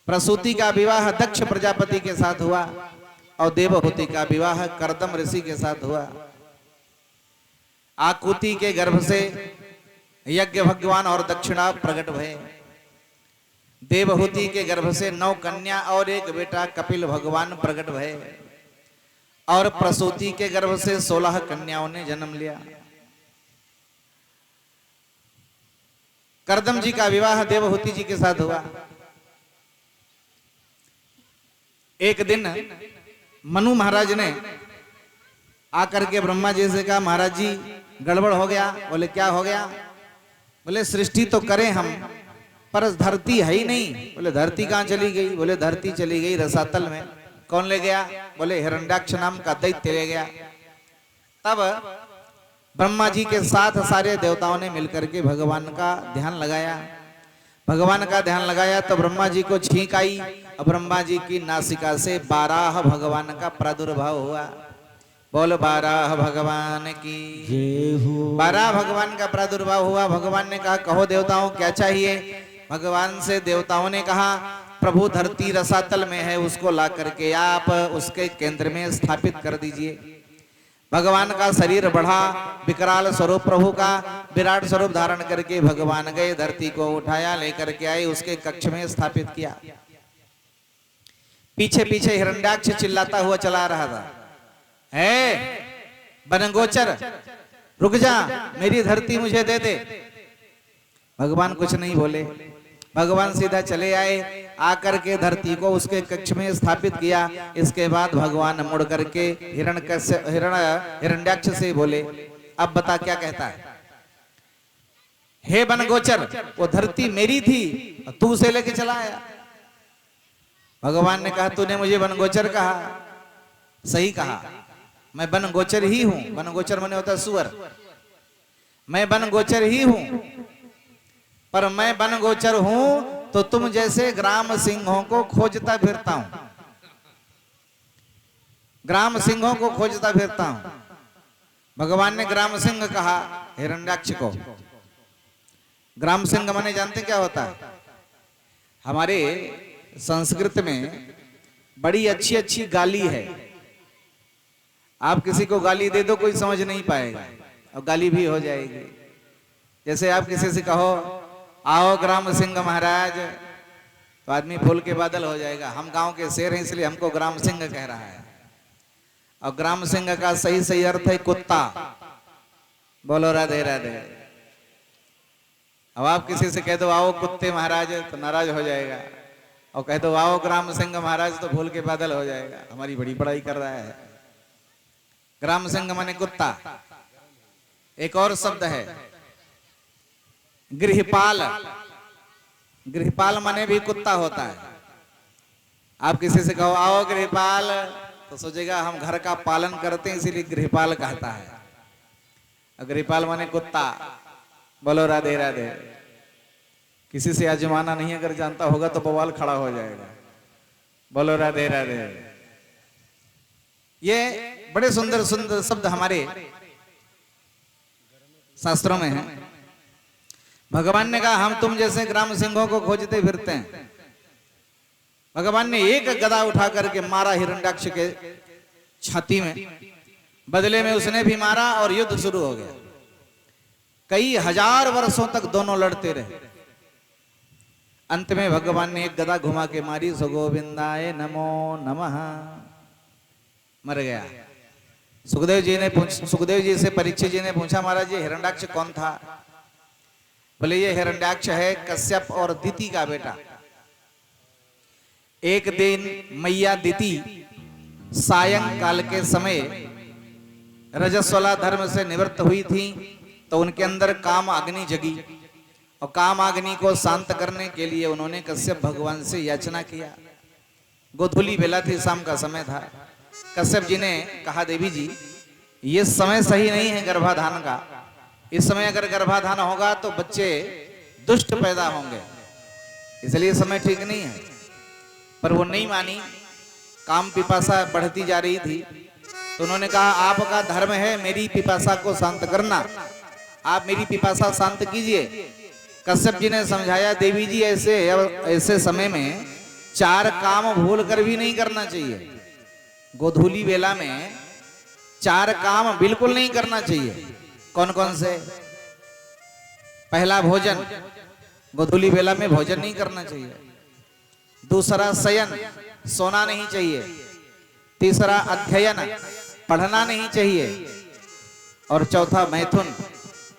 प्रसूति का विवाह दक्ष प्रजापति के साथ हुआ और देवहूति का विवाह कर्दम ऋषि के साथ हुआ। आकुति के गर्भ से यज्ञ भगवान और दक्षिणा प्रकट हुए। देवहूति के गर्भ से 9 कन्या और 1 बेटा कपिल भगवान प्रकट हुए और प्रसूति के गर्भ से 16 कन्याओं ने जन्म लिया। कर्दम जी का विवाह देवहूति जी के साथ हुआ। एक दिन मनु महाराज ने आकर के ब्रह्मा जी से कहा महाराज जी गड़बड़ हो गया। बोले क्या हो गया? बोले सृष्टि तो करें हम, पर धरती है ही नहीं। बोले धरती कहाँ चली गई? बोले धरती चली गई रसातल में। कौन ले गया? बोले हिरण्याक्ष नाम का दैत्य ले गया। तब ब्रह्मा जी के साथ सारे देवताओं ने मिलकर के भगवान का ध्यान लगाया। भगवान का ध्यान लगाया तो ब्रह्मा जी को छींक आई और ब्रह्मा जी की नासिका से 12 भगवान का प्रादुर्भाव हुआ। बोल 12 भगवान की जय हो। 12 भगवान का प्रादुर्भाव हुआ। भगवान ने कहा कहो देवताओं क्या चाहिए? भगवान से देवताओं ने कहा प्रभु धरती रसातल में है, उसको ला करके आप उसके केंद्र में स्थापित कर दीजिए। भगवान का शरीर बढ़ा, विकराल स्वरूप प्रभु का विराट स्वरूप धारण करके भगवान गए, धरती को उठाया, लेकर के आए, उसके कक्ष में स्थापित किया। पीछे पीछे हिरण्याक्ष चिल्लाता हुआ चला रहा था, है बनगोचर रुक जा, मेरी धरती मुझे दे दे। भगवान कुछ नहीं बोले। भगवान सीधा चले आए, आकर के धरती को उसके कक्ष में स्थापित किया। इसके बाद भगवान मुड़ करके हिरण्याक्ष से बोले अब बता क्या कहता है? हे बनगोचर वो धरती मेरी थी, तू उसे लेके चला आया। भगवान ने कहा तूने मुझे बनगोचर कहा, सही कहा, मैं बनगोचर ही हूं। बनगोचर माने होता है सुअर। मैं बनगोचर ही हूं, पर मैं बनगोचर हूं तो तुम जैसे ग्राम सिंहों को खोजता फिरता हूं। ग्राम सिंहों को खोजता फिरता हूं। भगवान ने ग्राम सिंह कहा हिरण्याक्ष को। ग्राम सिंह माने जानते क्या होता है? हमारे संस्कृत में बड़ी अच्छी अच्छी गाली है। आप किसी को गाली दे दो कोई समझ नहीं पाएगा और गाली भी हो जाएगी। जैसे आप किसी से कहो आओ ग्राम सिंह महाराज, तो आदमी फूल के बादल हो जाएगा। हम गांव के शेर हैं इसलिए हमको ग्राम सिंह कह रहा है। और ग्राम सिंह का सही सही अर्थ है कुत्ता। बोलो राधे राधे। अब आप किसी से कह दो आओ कुत्ते महाराज तो नाराज हो जाएगा, और कह दो आओ ग्राम सिंह महाराज तो फूल के बादल हो जाएगा। हमारी बड़ी बड़ाई कर रहा है। ग्राम सिंह माने कुत्ता। एक और शब्द है गृहपाल। गृहपाल माने भी कुत्ता होता है। आप किसी से कहो आओ गृहपाल तो सोचेगा हम घर का पालन करते हैं इसीलिए गृहपाल कहता है। गृहपाल माने कुत्ता। बोलो राधे राधे। किसी से आजमाना नहीं, अगर जानता होगा तो बवाल खड़ा हो जाएगा। बोलो राधे राधे। ये बड़े सुंदर सुंदर शब्द हमारे शास्त्रों में हैं। भगवान ने कहा हम तुम जैसे ग्राम सिंहों को खोजते फिरते हैं। भगवान ने एक गदा उठा करके मारा हिरण्याक्ष के छाती में। बदले में उसने भी मारा और युद्ध शुरू हो गया। कई हजार वर्षों तक दोनों लड़ते रहे। अंत में भगवान ने एक गदा घुमा के मारी, सो गोविंदाय नमो नमः, मर गया। सुखदेव जी से परीक्षित जी ने पूछा महाराज जी हिरण्याक्ष कौन था? बोले ये हिरण्याक्ष है कश्यप और दिति का बेटा। एक दिन मैया दिति सायंकाल के समय रजस्वला धर्म से निवृत्त हुई थी, तो उनके अंदर काम अग्नि जगी और काम अग्नि को शांत करने के लिए उन्होंने कश्यप भगवान से याचना किया। गोधूली बेला थी, शाम का समय था। कश्यप जी ने कहा देवी जी ये समय सही नहीं है गर्भाधान का। इस समय अगर गर्भाधान होगा तो बच्चे दुष्ट पैदा होंगे, इसलिए समय ठीक नहीं है। पर वो नहीं मानी। काम पिपासा बढ़ती जा रही थी, तो उन्होंने कहा आपका धर्म है मेरी पिपासा को शांत करना, आप मेरी पिपासा शांत कीजिए। कश्यप जी ने समझाया देवी जी ऐसे समय में 4 काम भूल कर भी नहीं करना चाहिए। गोधूली बेला में 4 काम बिल्कुल नहीं करना चाहिए। कौन कौन से? पहला भोजन, गोधूली बेला में भोजन नहीं करना चाहिए। दूसरा शयन, सोना नहीं चाहिए। तीसरा अध्ययन, पढ़ना नहीं चाहिए। और चौथा मैथुन,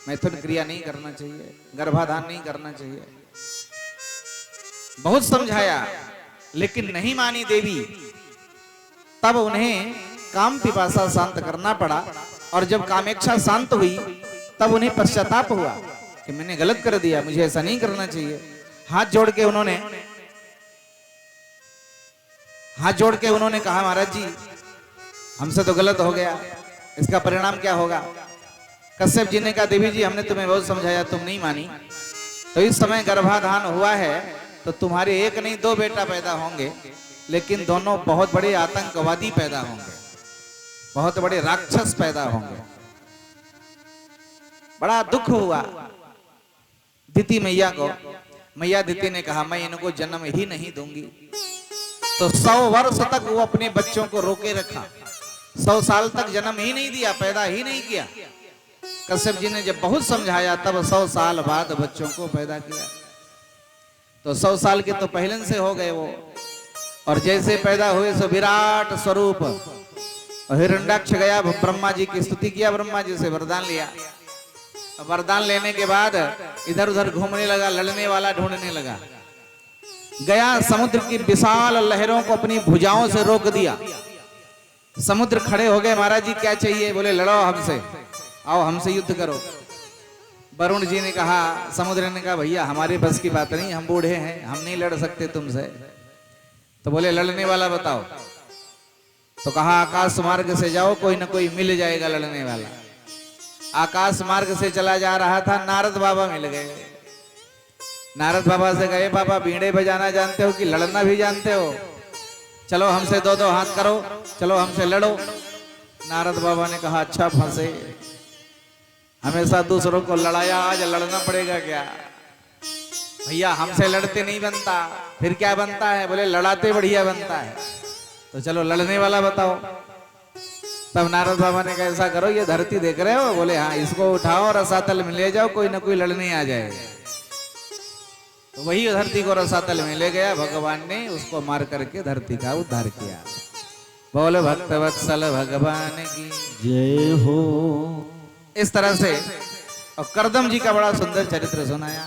मैथुन क्रिया नहीं करना चाहिए, गर्भाधान नहीं करना चाहिए। बहुत समझाया लेकिन नहीं मानी देवी। तब उन्हें काम पिपासा शांत करना पड़ा। और जब कामेक्षा शांत हुई तब उन्हें पश्चाताप हुआ कि मैंने गलत कर दिया, मुझे ऐसा नहीं करना चाहिए। हाथ जोड़ के उन्होंने कहा महाराज जी हमसे तो गलत हो गया, इसका परिणाम क्या होगा? कश्यप जी ने कहा देवी जी हमने तुम्हें बहुत समझाया, तुम नहीं मानी, तो इस समय गर्भाधान हुआ है तो तुम्हारे एक नहीं दो बेटा पैदा होंगे, लेकिन दोनों बहुत बड़े आतंकवादी पैदा होंगे, बहुत बड़े राक्षस पैदा होंगे। बड़ा दुख हुआ दिति मैया को। मैया दिति ने कहा मैं इनको जन्म ही नहीं दूंगी। तो 100 वर्ष तक वो अपने बच्चों को रोके रखा, 100 साल तक जन्म ही नहीं दिया, पैदा ही नहीं किया। कश्यप जी ने जब बहुत समझाया तब 100 साल बाद बच्चों को पैदा किया। तो 100 साल के तो पहले से हो गए वो, और जैसे पैदा हुए सो विराट स्वरूप। हिरण्यक्ष गया, ब्रह्मा जी की स्तुति किया, ब्रह्मा जी से वरदान लिया। वरदान लेने के बाद इधर उधर घूमने लगा, लड़ने वाला ढूंढने लगा। गया समुद्र की विशाल लहरों को अपनी भुजाओं से रोक दिया। समुद्र खड़े हो गए, महाराज जी क्या चाहिए? बोले लड़ो हमसे, आओ हमसे युद्ध करो। वरुण जी ने कहा, समुद्र ने कहा भैया हमारे बस की बात नहीं, हम बूढ़े हैं, हम नहीं लड़ सकते तुमसे। तो बोले लड़ने वाला बताओ। तो कहा आकाश मार्ग से जाओ, कोई ना कोई मिल जाएगा लड़ने वाला। आकाश मार्ग से चला जा रहा था, नारद बाबा मिल गए। नारद बाबा से गए बाबा बीड़े बजाना जानते हो कि लड़ना भी जानते हो? चलो हमसे दो दो हाथ करो, चलो हमसे लड़ो। नारद बाबा ने कहा अच्छा फंसे, हमेशा दूसरों को लड़ाया, आज लड़ना पड़ेगा क्या? भैया हमसे लड़ते नहीं बनता, फिर क्या बनता है? बोले लड़ाते बढ़िया बनता है। तो चलो लड़ने वाला बताओ। तब नारद बाबा ने कहा ऐसा करो, ये धरती देख रहे हो? बोले हाँ, इसको उठाओ और रसातल में ले जाओ, कोई ना कोई लड़ने आ जाएगा। तो वही धरती को रसातल में ले गया, भगवान ने उसको मार करके धरती का उद्धार किया। बोले भक्त वत्सल भगवान की जय हो। इस तरह से और करदम जी का बड़ा सुंदर चरित्र सुनाया।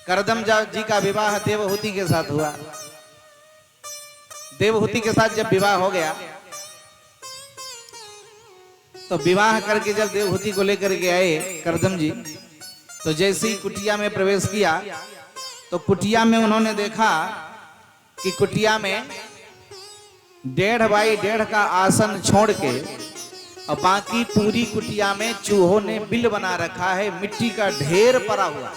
करदम जी का विवाह देवहूति के साथ हुआ। देवहूति के साथ जब विवाह हो गया तो विवाह करके जब देवहूति को लेकर के आए करदम जी, तो जैसे ही कुटिया में प्रवेश किया तो कुटिया में उन्होंने देखा कि कुटिया में 1.5 बाई 1.5 का आसन छोड़ के और बाकी पूरी कुटिया में चूहों ने बिल बना रखा है, मिट्टी का ढेर पड़ा हुआ।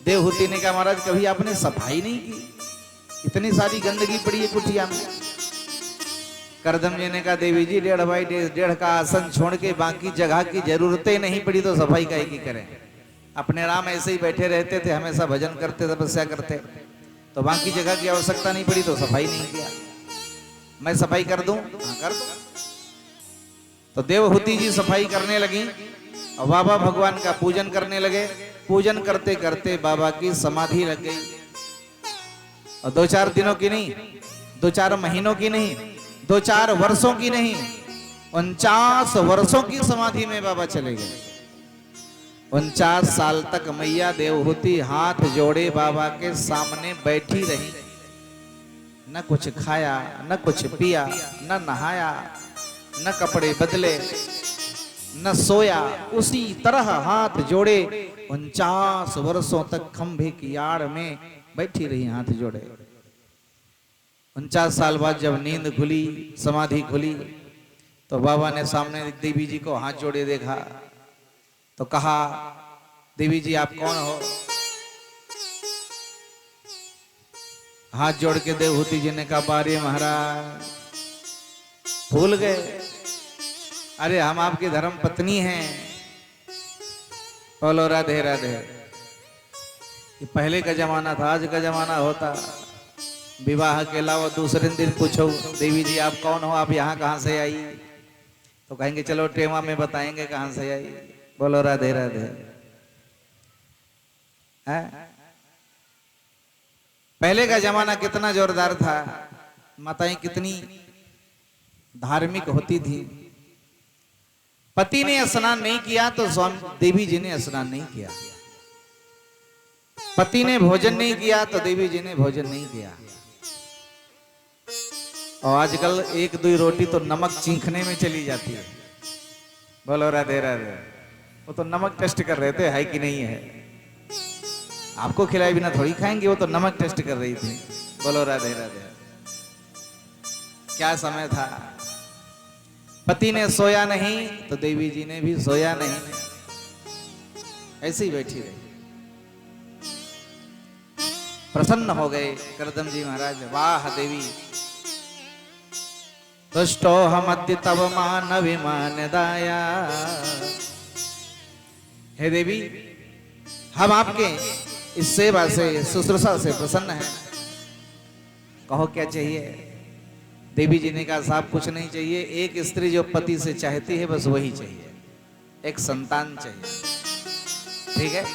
देवहूति ने कहा महाराज कभी आपने सफाई नहीं की, इतनी सारी गंदगी पड़ी है कुटिया में। करदम जी ने कहा देवी जी 1.5 बाई 1.5 का आसन छोड़ के बाकी जगह की जरूरतें नहीं पड़ी तो सफाई काहे की करें? अपने राम ऐसे ही बैठे रहते थे, हमेशा भजन करते, तपस्या करते, तो बाकी जगह की आवश्यकता नहीं पड़ी तो सफाई नहीं किया। मैं सफाई कर दूं? हाँ कर दो। तो देवहूति जी सफाई करने लगी और बाबा भगवान का पूजन करने लगे। पूजन करते करते बाबा की समाधि लग गई। और 2-4 दिनों की नहीं, 2-4 महीनों की नहीं, 2-4 वर्षों की नहीं, 49 वर्षों की समाधि में बाबा चले गए। 49 साल तक मैया देवहूति हाथ जोड़े बाबा के सामने बैठी रही। न कुछ खाया, न कुछ पिया, न नहाया, न कपड़े बदले, न सोया, उसी तरह हाथ जोड़े 49 वर्षों तक खंभे की आड़ में बैठी रही हाथ जोड़े। 49 साल बाद जब नींद खुली, समाधि खुली, तो बाबा ने सामने देवी जी को हाथ जोड़े देखा तो कहा देवी जी आप कौन हो? हाथ जोड़ के देवहूति जी ने कहा बारे महाराज भूल गए, अरे हम आपकी धर्म पत्नी हैं। बोलो राधे राधे। ये पहले का जमाना था, आज का जमाना होता विवाह के अलावा दूसरे दिन पूछो देवी जी आप कौन हो, आप यहाँ कहाँ से आई? तो कहेंगे चलो टेमा में बताएंगे कहाँ से आई। बोलो राधे राधे। है? पहले का जमाना कितना जोरदार था, माताएं कितनी धार्मिक होती थी। पति ने स्नान नहीं किया तो स्वामी देवी जी ने स्नान नहीं किया, पति ने भोजन नहीं किया तो देवी जी ने भोजन नहीं किया। और आजकल एक दो रोटी तो नमक चीखने में चली जाती है। बोलो राधे राधे। वो तो नमक टेस्ट कर रहे थे है कि नहीं है। आपको खिलाए बिना थोड़ी खाएंगे, वो तो नमक टेस्ट कर रही थी। बोलो राधे राधे। क्या समय था। पति ने सोया नहीं तो देवी जी ने भी सोया नहीं, ऐसे ही बैठी रही। प्रसन्न हो गए करदम जी महाराज। वाह देवी, तुष्टो हम अद्य तव मान विमान दाया। हे देवी, हम आपके इस सेवा से शुश्रूषा से प्रसन्न हैं। कहो क्या चाहिए। देवी जी ने कहा साहब कुछ नहीं चाहिए, एक स्त्री जो पति से चाहती है बस वही चाहिए, एक संतान चाहिए। ठीक है।